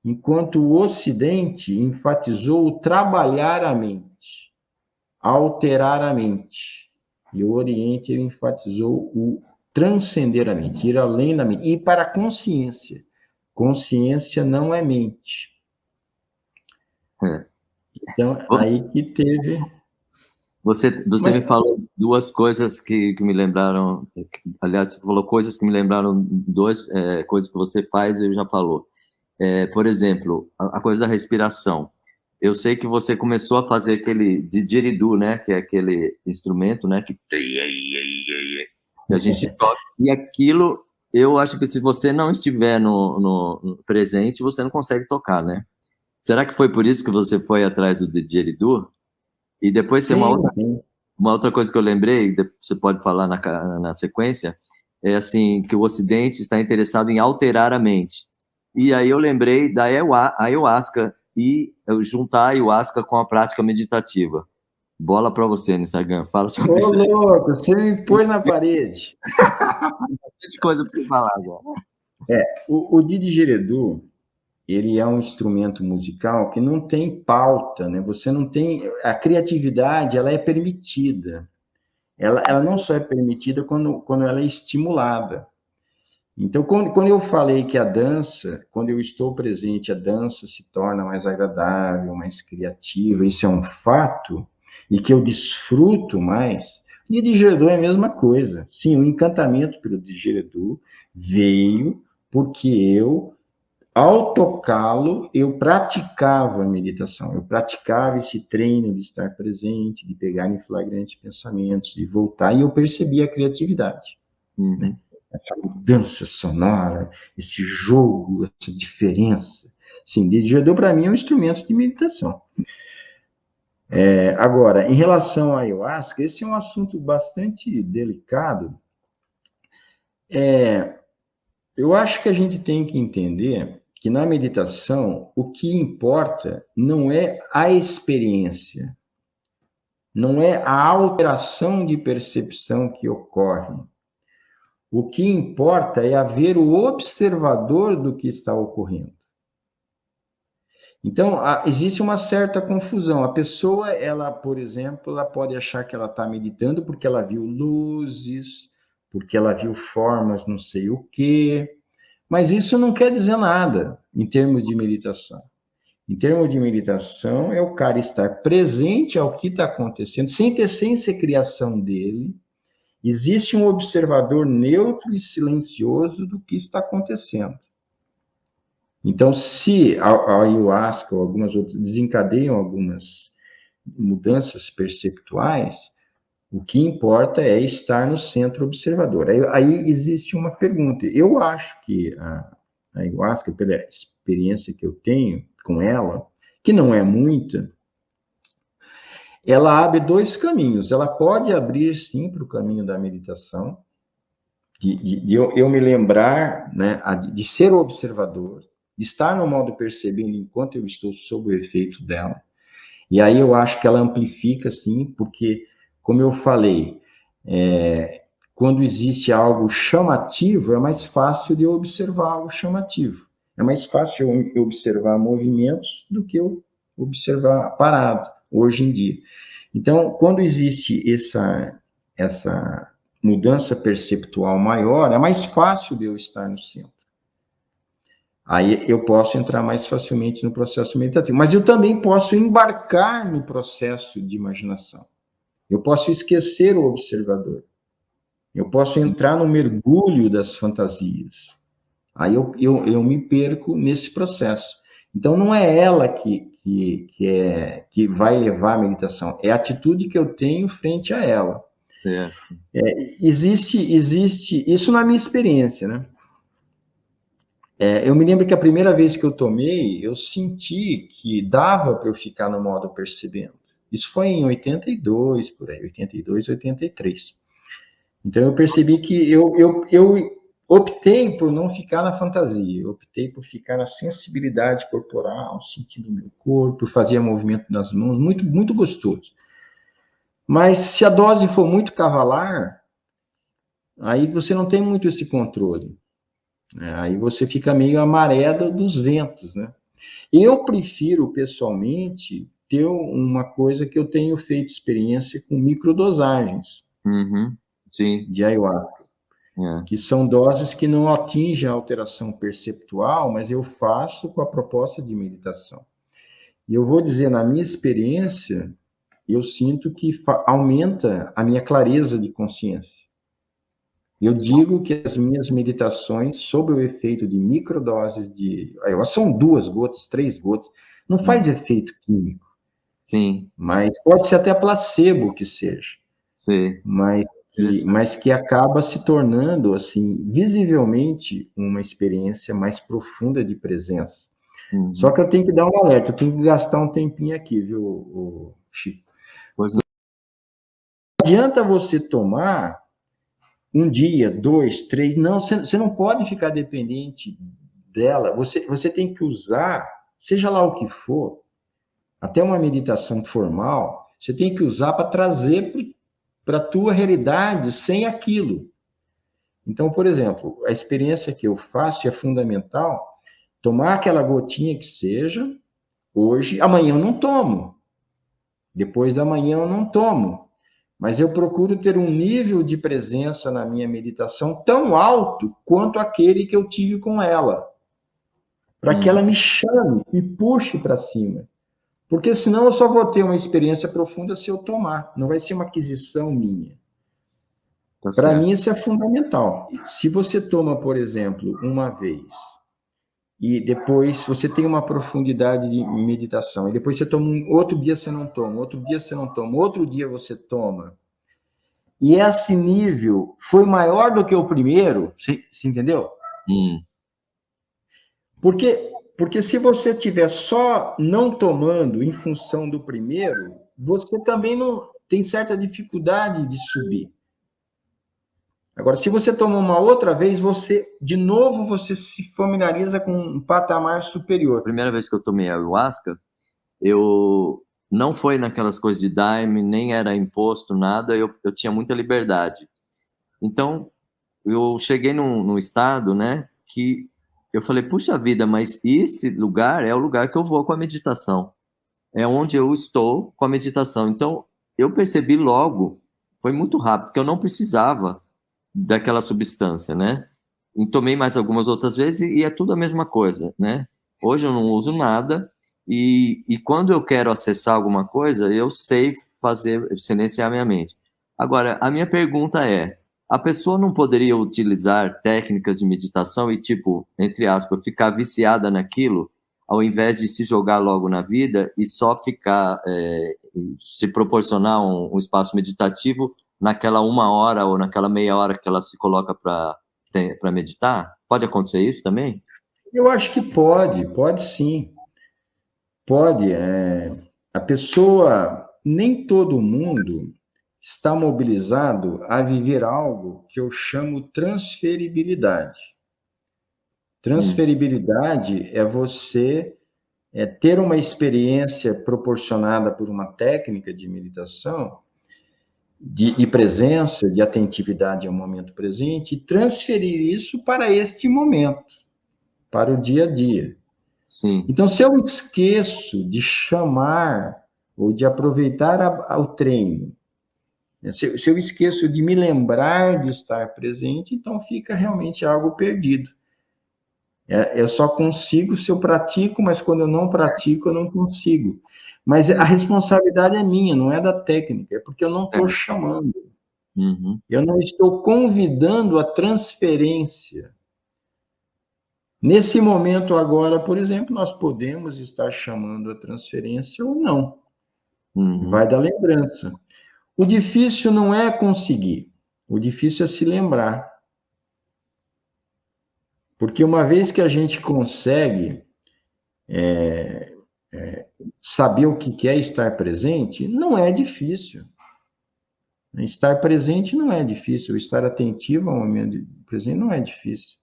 enquanto o Ocidente enfatizou o trabalhar a mente, alterar a mente. E o Oriente ele enfatizou o transcender a mente, ir além da mente, ir para a consciência. Consciência não é mente. é. Então, aí que teve. Você Mas me falou duas coisas que me lembraram. Aliás, você falou coisas que me lembraram coisas que você faz e já falou. Por exemplo, a coisa da respiração. Eu sei que você começou a fazer aquele didgeridoo, né? Que é aquele instrumento, né? Que a gente toca. E aquilo, eu acho que se você não estiver no presente, você não consegue tocar, né? Será que foi por isso que você foi atrás do didgeridoo? E depois tem sim, sim. uma outra coisa que eu lembrei, você pode falar na sequência, é assim, que o Ocidente está interessado em alterar a mente. E aí eu lembrei da ayahuasca e eu juntar a ayahuasca com a prática meditativa. Bola para você no Instagram. Fala sobre Ô, isso. louco, você me pôs na parede. Tem bastante coisa para você falar agora. O didgeridoo, ele é um instrumento musical que não tem pauta, né? Você não tem... A criatividade, ela é permitida. Ela não só é permitida quando ela é estimulada. Então, quando eu falei que a dança, quando eu estou presente, a dança se torna mais agradável, mais criativa, isso é um fato, e que eu desfruto mais, e didgeridoo é a mesma coisa. Sim, o encantamento pelo didgeridoo veio porque eu, ao tocá-lo, eu praticava a meditação, eu praticava esse treino de estar presente, de pegar em flagrante pensamentos, de voltar, e eu percebi a criatividade, né? Essa mudança sonora, esse jogo, essa diferença. Sim, didgeridoo para mim é um instrumento de meditação. Agora, em relação à ayahuasca, esse é um assunto bastante delicado. Eu acho que a gente tem que entender que na meditação o que importa não é a experiência, não é a alteração de percepção que ocorre. O que importa é haver o observador do que está ocorrendo. Então, existe uma certa confusão. A pessoa, ela, por exemplo, ela pode achar que ela está meditando porque ela viu luzes, porque ela viu formas não sei o quê, mas isso não quer dizer nada em termos de meditação. Em termos de meditação, é o cara estar presente ao que está acontecendo, sem ser criação dele. Existe um observador neutro e silencioso do que está acontecendo. Então, se a ayahuasca ou algumas outras desencadeiam algumas mudanças perceptuais, o que importa é estar no centro observador. Aí existe uma pergunta. Eu acho que a ayahuasca, pela experiência que eu tenho com ela, que não é muita, ela abre dois caminhos. Ela pode abrir, sim, para o caminho da meditação, de eu me lembrar, né, de ser o observador, de estar no modo percebendo enquanto eu estou sob o efeito dela. E aí eu acho que ela amplifica, sim, porque, como eu falei, quando existe algo chamativo, é mais fácil de eu observar algo chamativo. É mais fácil eu observar movimentos do que eu observar parado, hoje em dia. Então, quando existe essa mudança perceptual maior, é mais fácil de eu estar no centro. Aí eu posso entrar mais facilmente no processo meditativo. Mas eu também posso embarcar no processo de imaginação. Eu posso esquecer o observador. Eu posso entrar no mergulho das fantasias. Aí eu me perco nesse processo. Então, não é ela que vai levar a meditação, é a atitude que eu tenho frente a ela. Certo. Existe isso na minha experiência, né? Eu me lembro que a primeira vez que eu tomei, eu senti que dava para eu ficar no modo percebendo. Isso foi em 82, por aí, 82, 83. Então eu percebi que eu optei por não ficar na fantasia, eu optei por ficar na sensibilidade corporal, sentindo o meu corpo, fazia movimento das mãos, muito, muito gostoso. Mas se a dose for muito cavalar, aí você não tem muito esse controle. Aí você fica meio à maré dos ventos, né? Eu prefiro, pessoalmente, ter uma coisa que eu tenho feito experiência com microdosagens Sim. de ayahuasca, que são doses que não atingem a alteração perceptual, mas eu faço com a proposta de meditação. E eu vou dizer, na minha experiência, eu sinto que aumenta a minha clareza de consciência. Eu digo que as minhas meditações, sob o efeito de microdoses de ayahuasca, são 2 gotas, 3 gotas, não faz efeito químico. Sim. Mas pode ser até placebo que seja. Sim. Mas que acaba se tornando, assim, visivelmente uma experiência mais profunda de presença. Só que eu tenho que dar um alerta, eu tenho que gastar um tempinho aqui, viu, Chico? Pois não. Não adianta você tomar um dia, 2, 3, não, você não pode ficar dependente dela, você tem que usar, seja lá o que for, até uma meditação formal, Você tem que usar para trazer para a tua realidade sem aquilo. Então, por exemplo, a experiência que eu faço é fundamental. Tomar aquela gotinha que seja, hoje, amanhã eu não tomo. Depois da manhã eu não tomo. Mas eu procuro ter um nível de presença na minha meditação tão alto quanto aquele que eu tive com ela. Para que ela me chame, me puxe para cima. Porque senão eu só vou ter uma experiência profunda se eu tomar. Não vai ser uma aquisição minha. Para mim isso é fundamental. Se você toma, por exemplo, uma vez e depois você tem uma profundidade de meditação, e depois você toma outro dia você não toma, outro dia você não toma, outro dia você toma, e esse nível foi maior do que o primeiro, você entendeu? Porque se você estiver só não tomando em função do primeiro, você também não tem certa dificuldade de subir. Agora, se você toma uma outra vez, de novo, você se familiariza com um patamar superior. A primeira vez que eu tomei ayahuasca, eu não foi naquelas coisas de daime, nem era imposto, nada, eu tinha muita liberdade. Então, eu cheguei num estado, né, que eu falei, puxa vida, mas esse lugar é o lugar que eu vou com a meditação. É onde eu estou com a meditação. Então, eu percebi logo, foi muito rápido, que eu não precisava daquela substância, né? E tomei mais algumas outras vezes e é tudo a mesma coisa, né? Hoje eu não uso nada e quando eu quero acessar alguma coisa, eu sei fazer, silenciar minha mente. Agora, a minha pergunta é, a pessoa não poderia utilizar técnicas de meditação e, tipo, entre aspas, ficar viciada naquilo, ao invés de se jogar logo na vida e só ficar, se proporcionar um espaço meditativo naquela 1 hora ou naquela meia hora que ela se coloca para meditar? Pode acontecer isso também? Eu acho que pode sim. Pode. A pessoa, nem todo mundo está mobilizado a viver algo que eu chamo transferibilidade. Transferibilidade é você ter uma experiência proporcionada por uma técnica de meditação, de presença, de atentividade ao momento presente, e transferir isso para este momento, para o dia a dia. Sim. Então, se eu esqueço de chamar ou de aproveitar o treino, se eu esqueço de me lembrar de estar presente, então fica realmente algo perdido. Eu só consigo se eu pratico, mas quando eu não pratico, eu não consigo. Mas a responsabilidade é minha, não é da técnica, é porque eu não estou chamando. Eu não estou convidando a transferência. Nesse momento agora, por exemplo, nós podemos estar chamando a transferência ou não. Vai da lembrança. O difícil não é conseguir, o difícil é se lembrar. Porque uma vez que a gente consegue saber o que é estar presente, não é difícil. Estar presente não é difícil, estar atentivo ao momento presente não é difícil.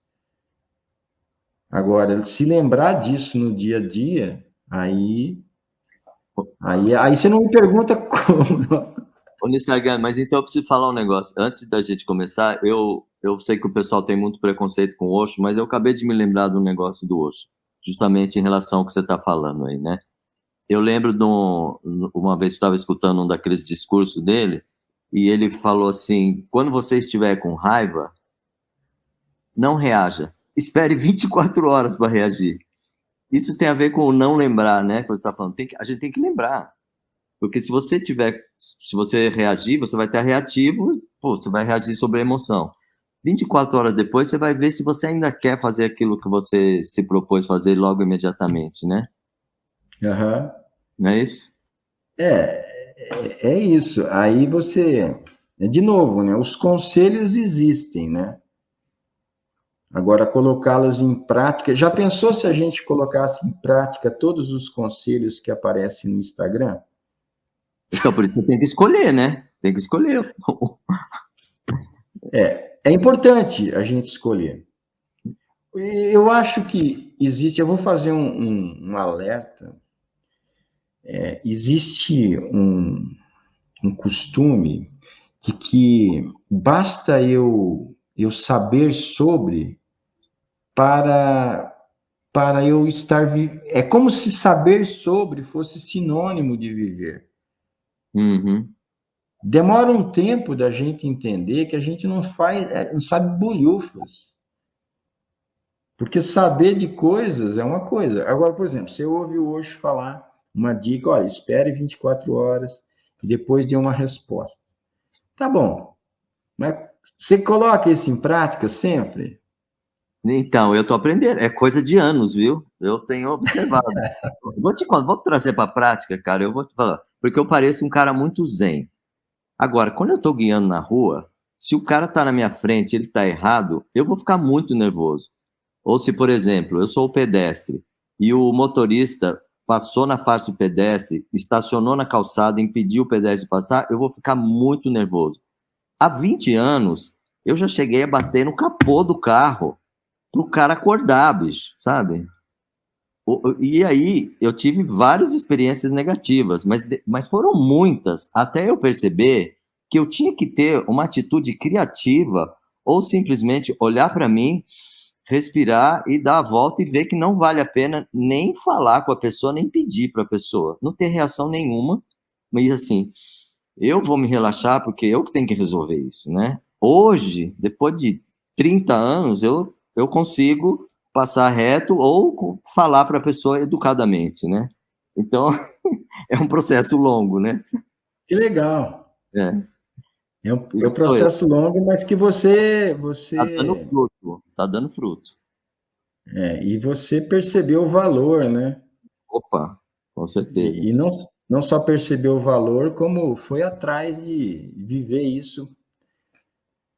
Agora, se lembrar disso no dia a dia, aí você não me pergunta como. Ô, Nissargan, mas então eu preciso falar um negócio. Antes da gente começar, eu sei que o pessoal tem muito preconceito com o Osho, mas eu acabei de me lembrar do negócio do Osho, justamente em relação ao que você está falando aí, né? Eu lembro uma vez que estava escutando um daqueles discursos dele, e ele falou assim: quando você estiver com raiva, não reaja. Espere 24 horas para reagir. Isso tem a ver com o não lembrar, né? Que você está falando. A gente tem que lembrar. Porque se você reagir, você vai estar reativo, pô, você vai reagir sobre a emoção. 24 horas depois, você vai ver se você ainda quer fazer aquilo que você se propôs fazer logo imediatamente, né? Uhum. Não é isso? É isso. Aí você, de novo, né? Os conselhos existem, né? Agora, colocá-los em prática. Já pensou se a gente colocasse em prática todos os conselhos que aparecem no Instagram? Então, por isso você tem que escolher, né? Tem que escolher. É importante a gente escolher. Eu acho que existe, eu vou fazer um alerta. Existe um costume de que basta eu saber sobre para eu estar é como se saber sobre fosse sinônimo de viver. Uhum. Demora um tempo da gente entender que a gente não sabe bolhufas. Porque saber de coisas é uma coisa. Agora, por exemplo, você ouve hoje falar uma dica, olha, espere 24 horas e depois dê uma resposta. Tá bom, mas você coloca isso em prática sempre? Então, eu tô aprendendo, é coisa de anos, viu? Eu tenho observado. Vou te contar, vou trazer para a prática, cara, eu vou te falar, porque eu pareço um cara muito zen. Agora, quando eu estou guiando na rua, se o cara está na minha frente, ele está errado, eu vou ficar muito nervoso. Ou se, por exemplo, eu sou o pedestre e o motorista passou na faixa de pedestre, estacionou na calçada, impediu o pedestre de passar, eu vou ficar muito nervoso. Há 20 anos, eu já cheguei a bater no capô do carro pro cara acordar, bicho, sabe? E aí eu tive várias experiências negativas, mas foram muitas, até eu perceber que eu tinha que ter uma atitude criativa ou simplesmente olhar para mim, respirar e dar a volta e ver que não vale a pena nem falar com a pessoa, nem pedir para a pessoa. Não ter reação nenhuma, mas assim, eu vou me relaxar porque eu que tenho que resolver isso, né? Hoje, depois de 30 anos, eu consigo passar reto ou falar para a pessoa educadamente, né? Então, é um processo longo, né? Que legal. É, É um esse sou eu. processo longo, mas que você, Tá dando você, fruto, tá dando fruto. e você percebeu o valor, né? Opa, com certeza. E não só percebeu o valor, como foi atrás de viver isso.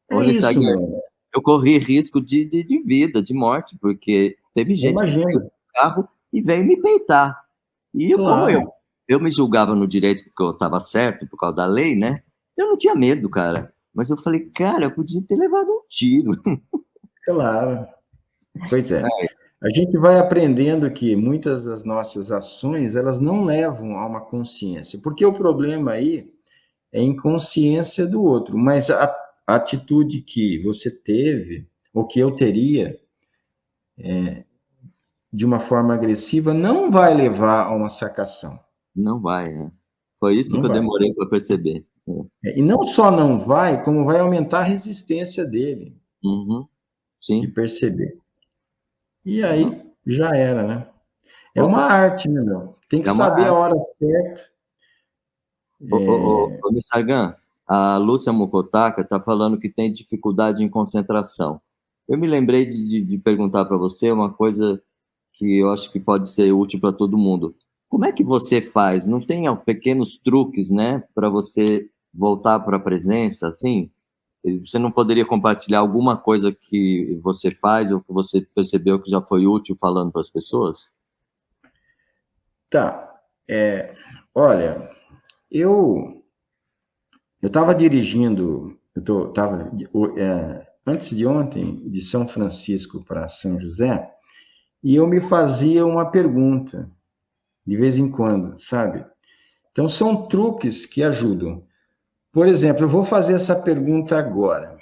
É Olha, isso, sabe, meu. eu corri risco de vida, de morte, porque teve Eu gente que saiu imagino. do carro e veio me peitar. E como Claro, eu me julgava no direito porque eu estava certo por causa da lei, né? Eu não tinha medo, cara. Mas eu falei, cara, eu podia ter levado um tiro. claro. Pois é. A gente vai aprendendo que muitas das nossas ações, elas não levam a uma consciência, porque o problema aí é a inconsciência do outro, mas a atitude que você teve, ou que eu teria, de uma forma agressiva, não vai levar a uma sacação. Não vai, né? Foi isso Não que eu vai. demorei para perceber. E não só não vai, como vai aumentar a resistência dele Uhum, de sim. perceber. E Não. aí já era, né? É uma Opa, arte, né, meu? Tem que é uma saber a arte. hora certa. Ô, Nisargan, a Lúcia Mokotaka está falando que tem dificuldade em concentração. Eu me lembrei de perguntar para você uma coisa que eu acho que pode ser útil para todo mundo. Como é que você faz? Não tem pequenos truques, né, para você voltar para a presença, assim? Você não poderia compartilhar alguma coisa que você faz ou que você percebeu que já foi útil falando para as pessoas? Tá. Olha, eu eu estava dirigindo, antes de ontem, de São Francisco para São José, e eu me fazia uma pergunta, de vez em quando, sabe? Então, são truques que ajudam. Por exemplo, eu vou fazer essa pergunta agora.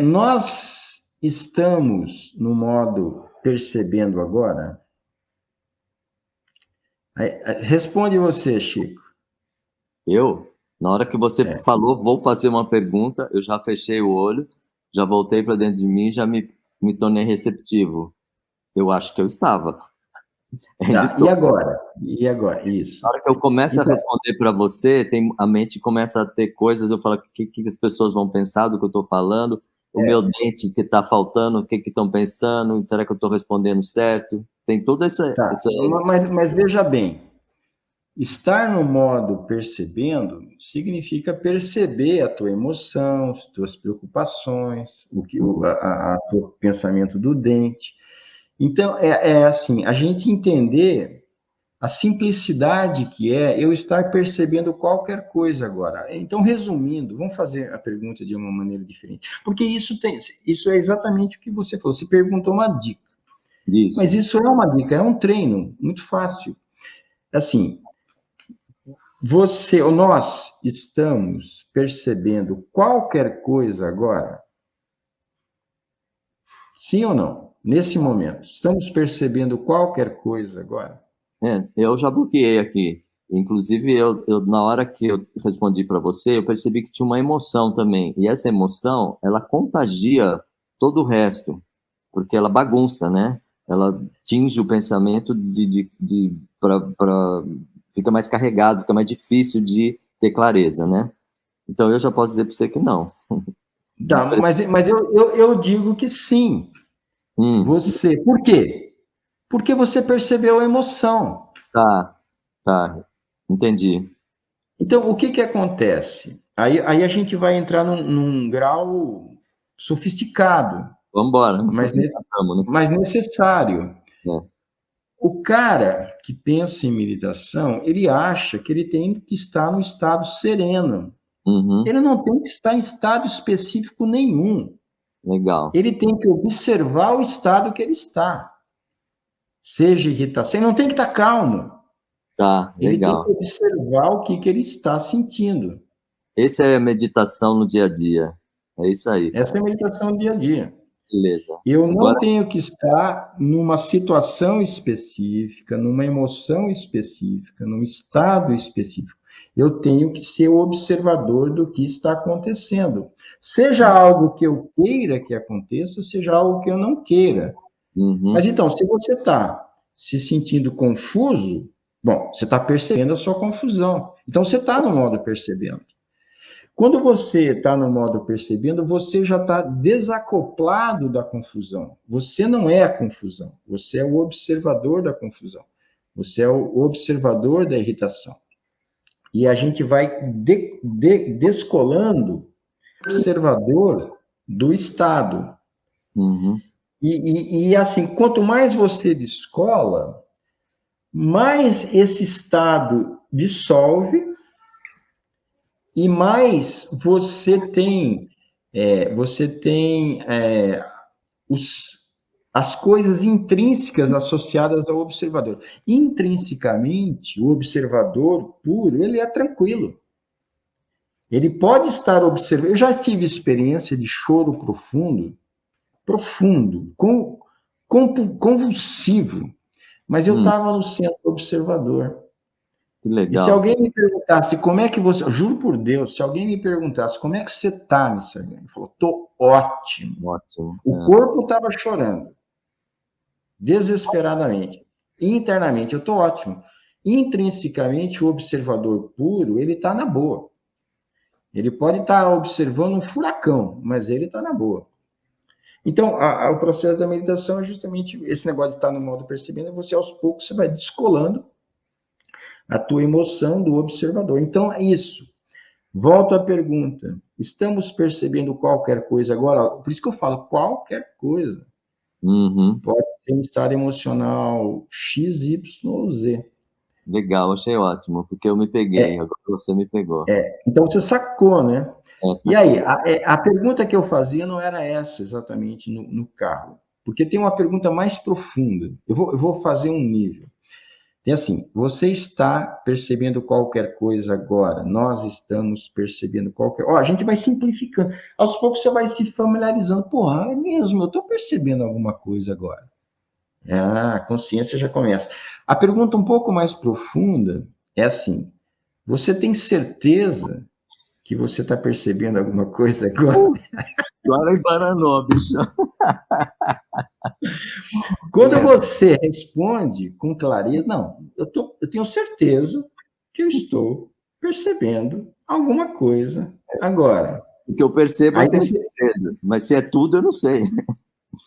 Nós estamos no modo percebendo agora? Responde você, Chico. Eu, na hora que você É, falou, vou fazer uma pergunta, eu já fechei o olho, já voltei para dentro de mim, já me tornei receptivo. Eu acho que eu estava. Ainda tá. E estou. agora? E agora? Na Isso. hora que eu começo a Então, responder para você, a mente começa a ter coisas, eu falo, o que as pessoas vão pensar do que eu estou falando? O meu é, dente que está faltando, o que estão pensando? Será que eu estou respondendo certo? Tem toda tá. Mas veja bem, estar no modo percebendo significa perceber a tua emoção, as tuas preocupações, a teu pensamento do dente. Então, é assim, a gente entender a simplicidade que é eu estar percebendo qualquer coisa agora. Então, resumindo, vamos fazer a pergunta de uma maneira diferente. Porque isso é exatamente o que você falou. Você perguntou uma dica. Mas disso. isso é uma dica, é um treino muito fácil. Assim, você ou nós estamos percebendo qualquer coisa agora? Sim ou não? Nesse momento, estamos percebendo qualquer coisa agora? Eu já bloqueei aqui. Inclusive, na hora que eu respondi para você, eu percebi que tinha uma emoção também. E essa emoção, ela contagia todo o resto, porque ela bagunça, né? Ela tinge o pensamento fica mais carregado, fica mais difícil de ter clareza, né? Então, eu já posso dizer para você que não. Tá, Despre- mas eu digo que sim. Hum, Você, por quê? Porque você percebeu a emoção. tá, tá, entendi. Então, o que que acontece? Aí a gente vai entrar num grau sofisticado, Vamos embora. mas, Estamos, né? mas necessário. É. O cara que pensa em meditação, ele acha que ele tem que estar no estado sereno. Uhum, Ele não tem que estar em estado específico nenhum. legal. Ele tem que observar o estado que ele está. Seja irritação, ele não tem que estar calmo. Tá, Ele tem que legal. observar o que ele está sentindo. Esse é a meditação no dia a dia. É isso aí. Essa é a meditação do dia a dia. Beleza. Eu não Agora, tenho que estar numa situação específica, numa emoção específica, num estado específico. Eu tenho que ser o observador do que está acontecendo. Seja algo que eu queira que aconteça, seja algo que eu não queira. Mas uhum, então, se você está se sentindo confuso, bom, você está percebendo a sua confusão. Então, você está no modo percebendo. Quando você está no modo percebendo, você já está desacoplado da confusão. Você não é a confusão, você é o observador da confusão. Você é o observador da irritação. E a gente vai descolando o observador do estado. uhum, E assim, quanto mais você descola, mais esse estado dissolve e mais você tem as coisas intrínsecas associadas ao observador. Intrinsecamente, o observador puro, ele é tranquilo. Ele pode estar observando. Eu já tive experiência de choro profundo, profundo, convulsivo, mas eu hum, estava no centro observador. que E se legal. alguém me perguntasse como é que você, eu juro por Deus, se alguém me perguntasse como é que você está, Missargani, ele falou, tô ótimo. Ótimo. O corpo estava chorando, desesperadamente. Internamente, eu tô ótimo. Intrinsecamente, o observador puro, ele está na boa. Ele pode estar observando um furacão, mas ele está na boa. Então, o processo da meditação é justamente esse negócio de estar no modo percebendo, você aos poucos você vai descolando a tua emoção do observador. Então, é isso. Volto à pergunta. Estamos percebendo qualquer coisa agora? Por isso que eu falo qualquer coisa. Uhum, Pode ser um estado emocional X, Y ou Z. legal, achei ótimo, porque eu me peguei, agora você me pegou. Então você sacou, né? E Essa aí, coisa. a pergunta que eu fazia não era essa exatamente no carro. Porque tem uma pergunta mais profunda. Eu vou fazer um nível. É assim, você está percebendo qualquer coisa agora, nós estamos percebendo qualquer. Ó, a gente vai simplificando. Aos poucos você vai se familiarizando. Porra, é mesmo, eu estou percebendo alguma coisa agora. Ah, a consciência já começa. A pergunta um pouco mais profunda é assim: você tem certeza que você está percebendo alguma coisa agora? Agora embaranou, bicho. Quando você responde com clareza, não, eu tenho certeza que eu estou percebendo alguma coisa agora. O que eu percebo, Aí eu tenho você, certeza. Mas se é tudo, eu não sei.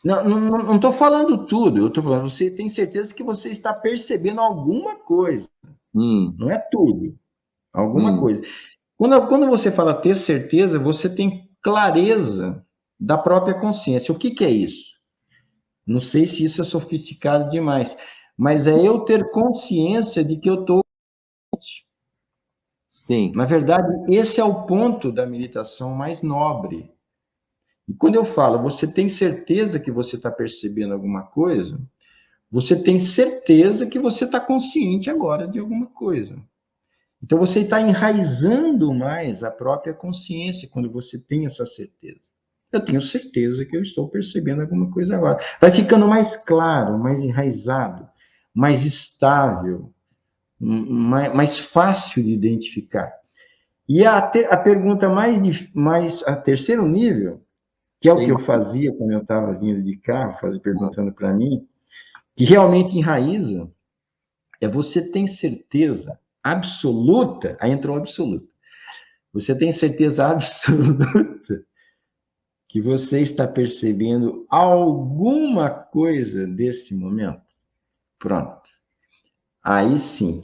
não estou falando tudo, eu estou falando, você tem certeza que você está percebendo alguma coisa, Hum, não é tudo, alguma hum, coisa. Quando você fala ter certeza, você tem clareza da própria consciência. O que, que é isso? Não sei se isso é sofisticado demais, mas é eu ter consciência de que eu estou. sim. Na verdade, esse é o ponto da meditação mais nobre. E quando eu falo, você tem certeza que você está percebendo alguma coisa? Você tem certeza que você está consciente agora de alguma coisa. Então, você está enraizando mais a própria consciência quando você tem essa certeza. Eu tenho certeza que eu estou percebendo alguma coisa agora. Vai ficando mais claro, mais enraizado, mais estável, mais fácil de identificar. E a pergunta a terceiro nível, que é o Tem que eu mais. fazia quando eu estava vindo de carro, perguntando para mim, que realmente enraiza, é você tem certeza absoluta, aí entrou um absoluto, você tem certeza absoluta que você está percebendo alguma coisa desse momento? Pronto. Aí sim.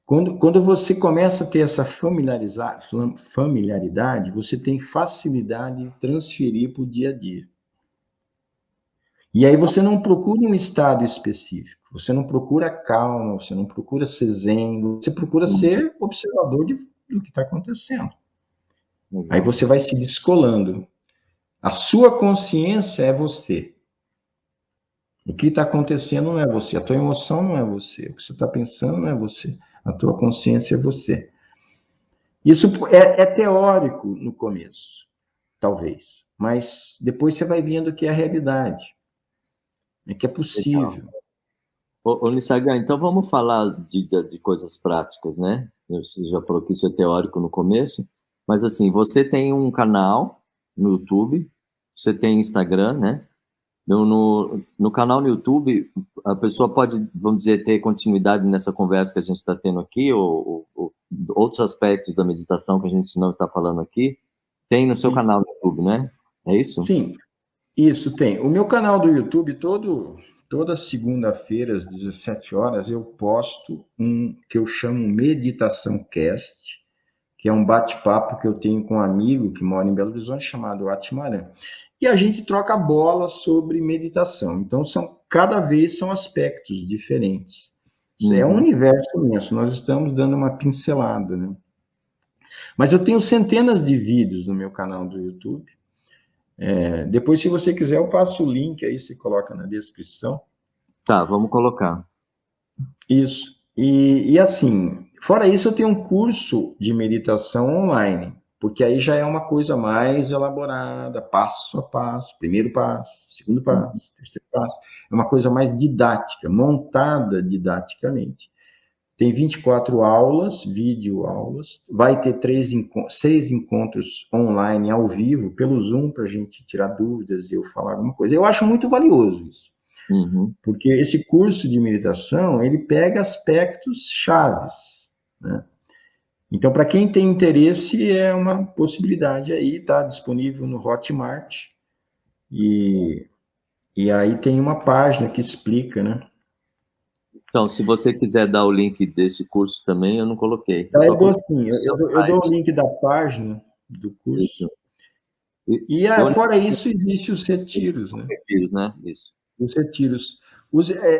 Quando você começa a ter essa familiaridade, você tem facilidade de transferir para o dia a dia. E aí você não procura um estado específico, você não procura calma, você não procura ser zen, você procura ser observador do que está acontecendo. Aí Legal. você vai se descolando. A sua consciência é você. O que está acontecendo não é você, a tua emoção não é você, o que você está pensando não é você, a tua consciência é você. Isso é teórico no começo, talvez, mas depois você vai vendo que é a realidade, é que é Legal. possível. Ô, Nissagan, então vamos falar de coisas práticas, né? Você já falou que isso é teórico no começo, mas assim, você tem um canal no YouTube, você tem Instagram, né? No canal no YouTube, a pessoa pode, vamos dizer, ter continuidade nessa conversa que a gente está tendo aqui, ou outros aspectos da meditação que a gente não está falando aqui, tem no seu Sim, canal no YouTube, né? É isso? sim, isso tem. O meu canal do YouTube, toda segunda-feira, às 17 horas, eu posto um que eu chamo Meditação Cast, que é um bate-papo que eu tenho com um amigo que mora em Belo Horizonte, chamado Atmaran. E a gente troca bola sobre meditação. Então, cada vez são aspectos diferentes. É um Uhum. universo imenso, nós estamos dando uma pincelada, né? Mas eu tenho centenas de vídeos no meu canal do YouTube. Depois, se você quiser, eu passo o link aí, você coloca na descrição. Tá, vamos colocar. Isso. E assim, fora isso, eu tenho um curso de meditação online, porque aí já é uma coisa mais elaborada, passo a passo, primeiro passo, segundo Uhum. passo, terceiro passo. É uma coisa mais didática, montada didaticamente. Tem 24 aulas, vídeo aulas, vai ter 6 encontros online ao vivo pelo Zoom para a gente tirar dúvidas e eu falar alguma coisa. Eu acho muito valioso isso. Uhum. Porque esse curso de meditação, ele pega aspectos chaves, né? Então, para quem tem interesse, é uma possibilidade aí, está disponível no Hotmart, e, e aí tem uma página que explica, né? Então, se você quiser dar o link desse curso também, eu não coloquei. Eu Aí só eu dou coloquei assim, no seu eu dou o site. link da página do Isso. curso. E, E onde fora isso, existem os retiros, né? retiros, né? Isso. Os retiros.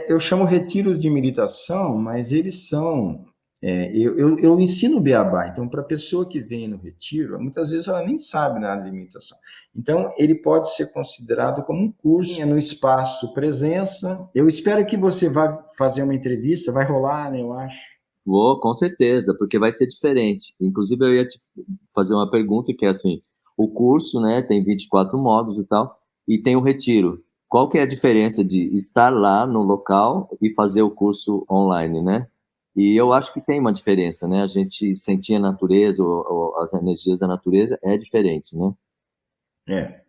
Eu chamo retiros de meditação, mas eles são. Eu ensino o beabá. Então, para a pessoa que vem no retiro, muitas vezes ela nem sabe nada de meditação. Então, ele pode ser considerado como um curso. É no espaço presença. Eu espero que você vá fazer uma entrevista, vai rolar, né? Eu acho. Vou, com certeza, porque vai ser diferente. Inclusive, eu ia te fazer uma pergunta que é assim, o curso, né, tem 24 módulos e tal, e tem o retiro. Qual que é a diferença de estar lá no local e fazer o curso online, né? E eu acho que tem uma diferença, né? A gente sentir a natureza, ou as energias da natureza é diferente, né? É.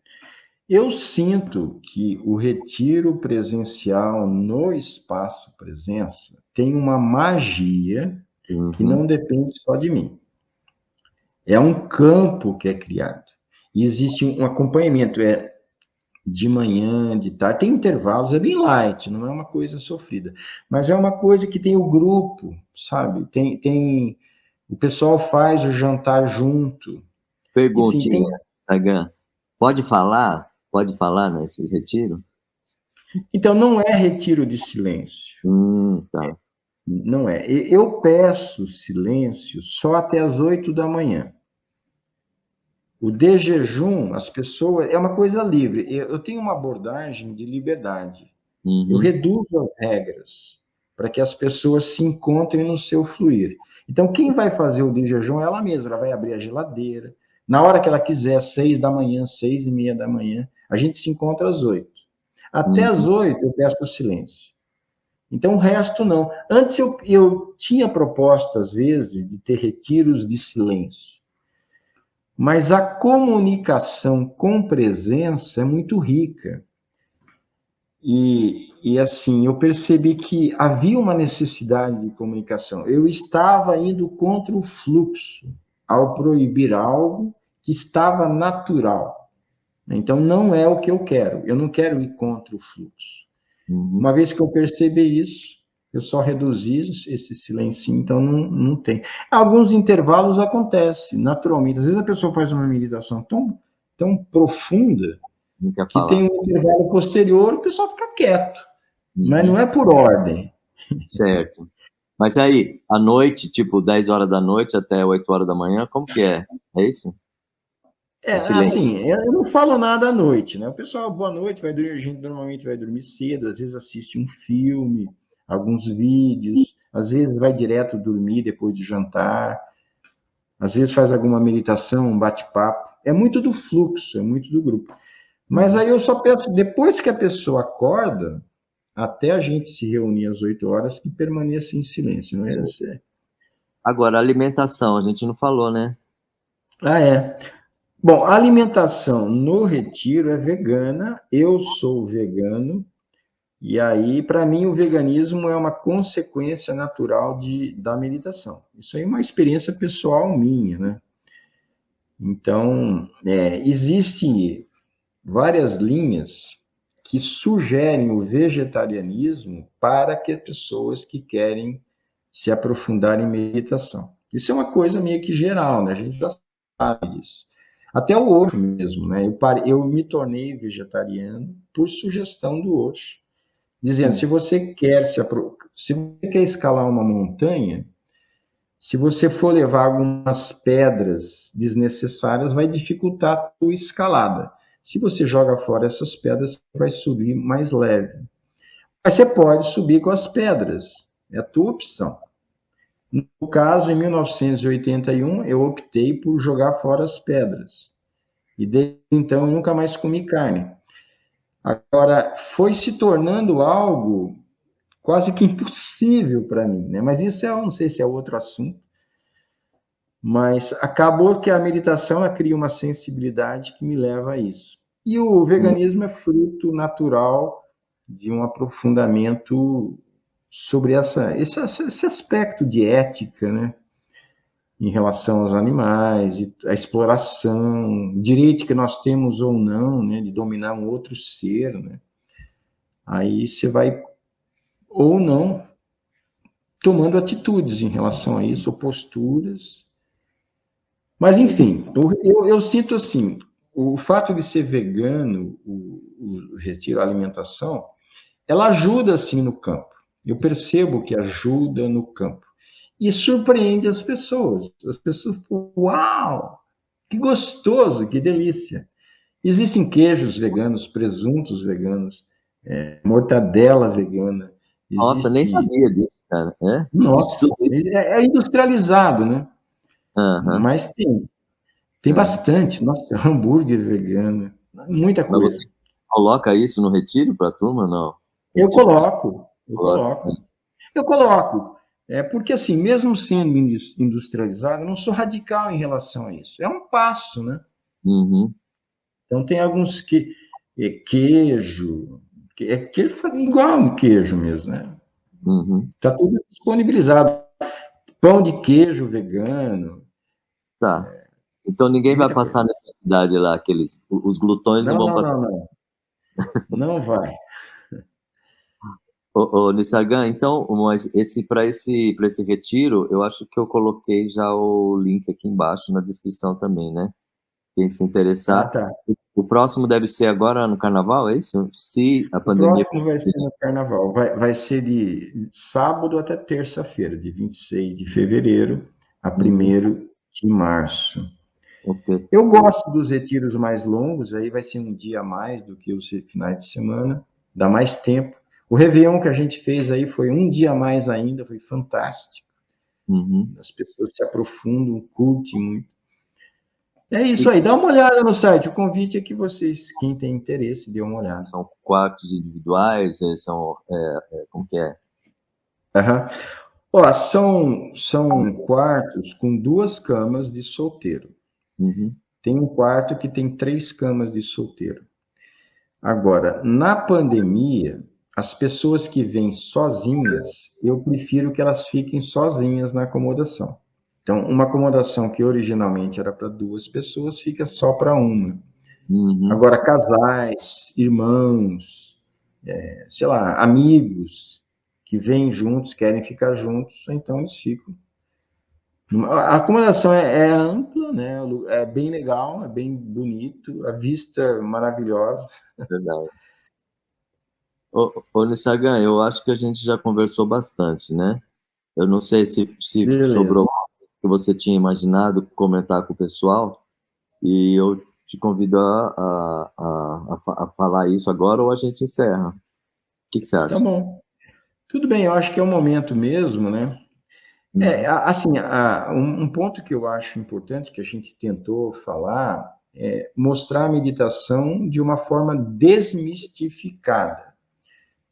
Eu sinto que o retiro presencial no espaço presença tem uma magia que Uhum. não depende só de mim. É um campo que é criado. E existe um acompanhamento, de manhã, de tarde, tem intervalos, é bem light, não é uma coisa sofrida. Mas é uma coisa que tem o grupo, sabe? O pessoal faz o jantar junto. Enfim, tem. Perguntinha, Sagan. Pode falar? Pode falar nesse retiro? Então, não é retiro de silêncio. Tá. Não é. Eu peço silêncio só até as 8 da manhã. O de jejum, as pessoas, é uma coisa livre. Eu tenho uma abordagem de liberdade. Eu Uhum. reduzo as regras para que as pessoas se encontrem no seu fluir. Então, quem vai fazer o de jejum é ela mesma, ela vai abrir a geladeira. Na hora que ela quiser, 6 da manhã, 6:30 da manhã, a gente se encontra às 8. Até às Uhum. 8 eu peço o silêncio. Então, o resto não. Antes eu tinha proposta, às vezes, de ter retiros de silêncio. Mas a comunicação com presença é muito rica. E assim, eu percebi que havia uma necessidade de comunicação. Eu estava indo contra o fluxo ao proibir algo que estava natural. Então, não é o que eu quero. Eu não quero ir contra o fluxo. Uhum. Uma vez que eu percebi isso, eu só reduzi esse silêncio, então não tem. Alguns intervalos acontece naturalmente. Às vezes a pessoa faz uma meditação tão profunda Não quer que falar. tem um intervalo posterior, o pessoal fica quieto. Mas não Uhum. é por ordem. Certo. Mas aí, à noite, tipo 10 horas da noite até 8 horas da manhã, como que é? É isso? É, É silêncio. assim, eu não falo nada à noite, né? O pessoal, boa noite, vai dormir, a gente normalmente vai dormir cedo, às vezes assiste um filme, alguns vídeos, às vezes vai direto dormir depois de jantar, às vezes faz alguma meditação, um bate-papo. É muito do fluxo, é muito do grupo. Mas Uhum. aí eu só peço, depois que a pessoa acorda, até a gente se reunir às 8 horas, que permaneça em silêncio, não é? Silêncio. Agora, alimentação, a gente não falou, né? Ah, é. Bom, a alimentação no retiro é vegana, eu sou vegano, e aí, para mim, o veganismo é uma consequência natural da meditação. Isso aí é uma experiência pessoal minha, né? Então, existe várias linhas que sugerem o vegetarianismo para que pessoas que querem se aprofundar em meditação. Isso é uma coisa meio que geral, né? A gente já sabe disso. Até o Osho mesmo, né? Eu me tornei vegetariano por sugestão do Osho, dizendo: Hum. se você quer escalar uma montanha, se você for levar algumas pedras desnecessárias, vai dificultar a tua escalada. Se você joga fora essas pedras, você vai subir mais leve. Mas você pode subir com as pedras, é a tua opção. No caso, em 1981, eu optei por jogar fora as pedras. E desde então eu nunca mais comi carne. Agora, foi se tornando algo quase que impossível para mim, né? Mas isso eu não sei se é outro assunto. Mas acabou que a meditação cria uma sensibilidade que me leva a isso. E o veganismo é fruto natural de um aprofundamento sobre esse aspecto de ética, né? Em relação aos animais, a exploração, direito que nós temos ou não, né? De dominar um outro ser, né? Aí você vai, ou não, tomando atitudes em relação a isso, ou posturas. Mas, Entendi. enfim, eu sinto assim, o fato de ser vegano, o retiro, a alimentação, ela ajuda, assim, no campo. Eu percebo que ajuda no campo. E surpreende as pessoas. As pessoas, uau, que gostoso, que delícia. Existem queijos veganos, presuntos veganos, mortadela vegana, Nossa, nem existe... sabia disso, cara. É? Existe tudo Nossa, isso? é industrializado, né? Aham. Mas tem Aham. bastante. Nossa, hambúrguer vegano, muita Mas você coisa. coloca isso no retiro para a turma, não? Eu Esse tipo de coloco, eu coloca. coloco, eu coloco. Porque assim, mesmo sendo industrializado, eu não sou radical em relação a isso. É um passo, né? Uhum. Então tem alguns queijo, queijo igual um queijo mesmo, né? Uhum. Tá tudo disponibilizado. Pão de queijo vegano, Tá. Então ninguém vai muita coisa. passar necessidade lá, os glutões não Não, vão não, passar. não, não. Não vai. Ô, Nissagan, então, mas para esse retiro, eu acho que eu coloquei já o link aqui embaixo na descrição também, né? Quem se Ah, interessar. tá. O próximo deve ser agora no carnaval, é isso? Se a O pandemia. próximo vai ser no Carnaval. Vai ser de sábado até terça-feira, de 26 de fevereiro a Uhum. 1º de março. Ok. Eu gosto dos retiros mais longos, aí vai ser um dia a mais do que os finais de semana, dá mais tempo. O Réveillon que a gente fez aí foi um dia a mais ainda, foi fantástico. Uhum. As pessoas se aprofundam, curtem muito. É isso aí, dá uma olhada no site. O convite é que vocês, quem tem interesse, dê uma olhada. São quartos individuais, são, como que é? Aham. Ó, são quartos com 2 camas de solteiro. Uhum. Tem um quarto que tem 3 camas de solteiro. Agora, na pandemia, as pessoas que vêm sozinhas, eu prefiro que elas fiquem sozinhas na acomodação. Então, uma acomodação que originalmente era para 2 pessoas, fica só para uma. Uhum. Agora, casais, irmãos, sei lá, amigos que vêm juntos, querem ficar juntos, então eles ficam. A acomodação é ampla, né? É bem legal, é bem bonito, a vista é maravilhosa. Verdade. Ô Nissagan, eu acho que a gente já conversou bastante, né? Eu não sei se Beleza. sobrou algo que você tinha imaginado comentar com o pessoal, e eu te convido a falar isso agora ou a gente encerra. O que você Tá acha? bom. Tudo bem, eu acho que é o momento mesmo, né? Uhum. Assim, um ponto que eu acho importante, que a gente tentou falar, é mostrar a meditação de uma forma desmistificada,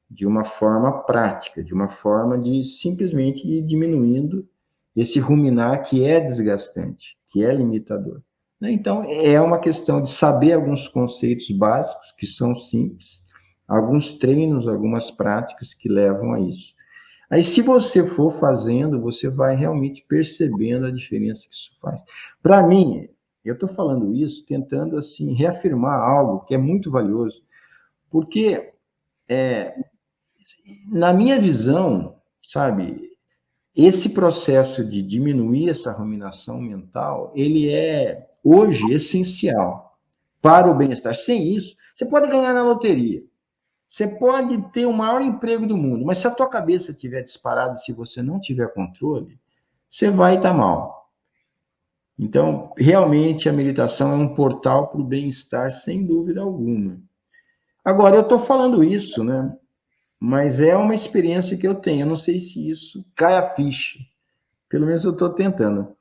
de uma forma prática, de uma forma de simplesmente ir diminuindo esse ruminar que é desgastante, que é limitador. Né? Então, é uma questão de saber alguns conceitos básicos, que são simples, alguns treinos, algumas práticas que levam a isso. Aí, se você for fazendo, você vai realmente percebendo a diferença que isso faz. Para mim, eu estou falando isso tentando assim reafirmar algo que é muito valioso, porque na minha visão, sabe, esse processo de diminuir essa ruminação mental, ele é hoje essencial para o bem-estar. Sem isso, você pode ganhar na loteria. Você pode ter o maior emprego do mundo, mas se a tua cabeça estiver disparada, se você não tiver controle, você vai estar mal. Então, realmente, a meditação é um portal para o bem-estar, sem dúvida alguma. Agora, eu estou falando isso, né? Mas é uma experiência que eu tenho. Eu não sei se isso cai a ficha. Pelo menos eu estou tentando.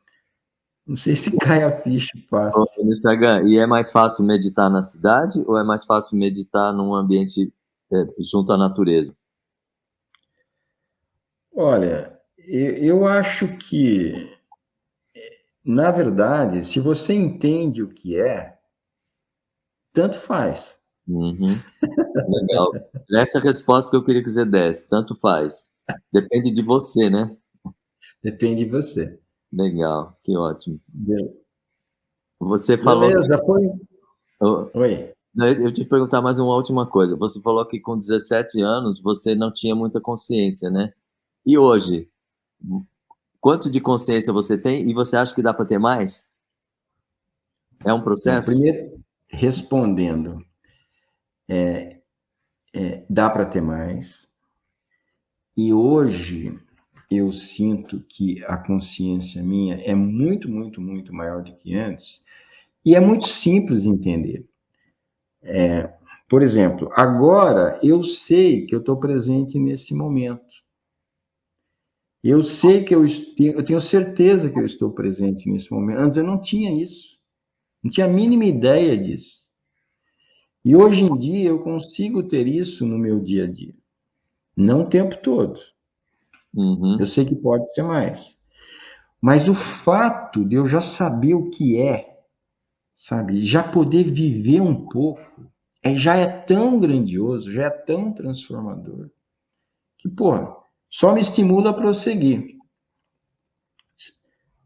Não sei se cai a ficha Ô, fácil. Nissagan, e é mais fácil meditar na cidade ou é mais fácil meditar num ambiente junto à natureza? Olha, eu acho que, na verdade, se você entende o que é, tanto faz. Uhum. Legal. Essa é a resposta que eu queria que você desse. Tanto faz. Depende de você, né? Depende de você. Legal, que ótimo. Be- Você falou que. Beleza, foi. Eu Oi. eu te perguntar mais uma última coisa. Você falou que com 17 anos você não tinha muita consciência, né? E hoje, quanto de consciência você tem e você acha que dá para ter mais? É um Bom, processo? primeiro, respondendo, dá para ter mais. E hoje eu sinto que a consciência minha é muito, muito, muito maior do que antes. E é muito simples de entender. Por exemplo, agora eu sei que eu estou presente nesse momento. Eu sei que eu tenho certeza que eu estou presente nesse momento. Antes eu não tinha isso. Não tinha a mínima ideia disso. E hoje em dia eu consigo ter isso no meu dia a dia. Não o tempo todo. Eu Uhum. sei que pode ser mais. Mas o fato de eu já saber o que é, sabe, já poder viver um pouco, já é tão grandioso, já é tão transformador, que, pô, só me estimula a prosseguir.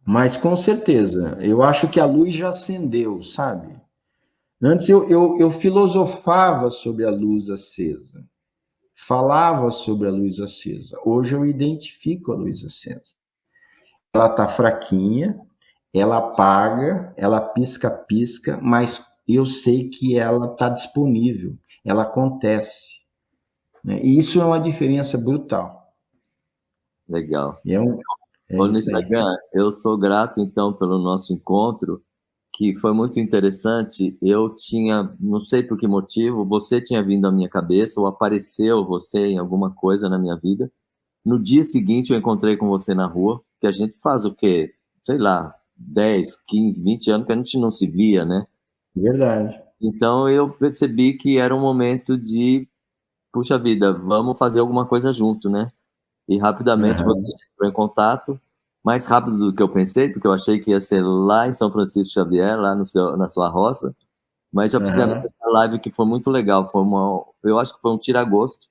Mas com certeza, eu acho que a luz já acendeu, sabe? Antes eu filosofava sobre a luz acesa, falava sobre a luz acesa. Hoje eu identifico a luz acesa. Ela está fraquinha, ela apaga, ela pisca-pisca, mas eu sei que ela está disponível, ela acontece. Né? E isso é uma diferença brutal. Legal. E é Ô, isso aí. Nissagan, eu sou grato, então, pelo nosso encontro, que foi muito interessante. Eu tinha, não sei por que motivo, você tinha vindo à minha cabeça, ou apareceu você em alguma coisa na minha vida, No dia seguinte eu encontrei com você na rua, que a gente faz o quê? Sei lá, 10, 15, 20 anos que a gente não se via, né? Verdade. Então eu percebi que era um momento de, puxa vida, vamos fazer alguma coisa junto, né? E rapidamente você Aham, entrou em contato, mais rápido do que eu pensei, porque eu achei que ia ser lá em São Francisco Xavier, lá no seu, na sua roça, mas já fizemos aham. essa live que foi muito legal, eu acho que foi um tira-gosto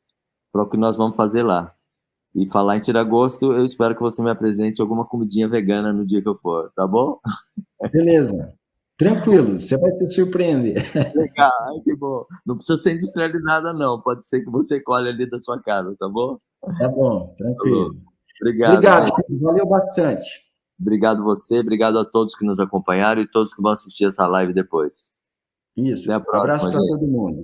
para o que nós vamos fazer lá. E falar em tira-gosto, eu espero que você me apresente alguma comidinha vegana no dia que eu for, tá bom? Beleza. Tranquilo, você vai se surpreender. Legal, ai, que bom. Não precisa ser industrializada, não. Pode ser que você colhe ali da sua casa, tá bom? Tá bom, Falou. tranquilo. Obrigado, Obrigado, gente. Chico, valeu bastante. Obrigado você, obrigado a todos que nos acompanharam e todos que vão assistir essa live depois. Isso. Até a Abraço próxima, para gente. todo mundo.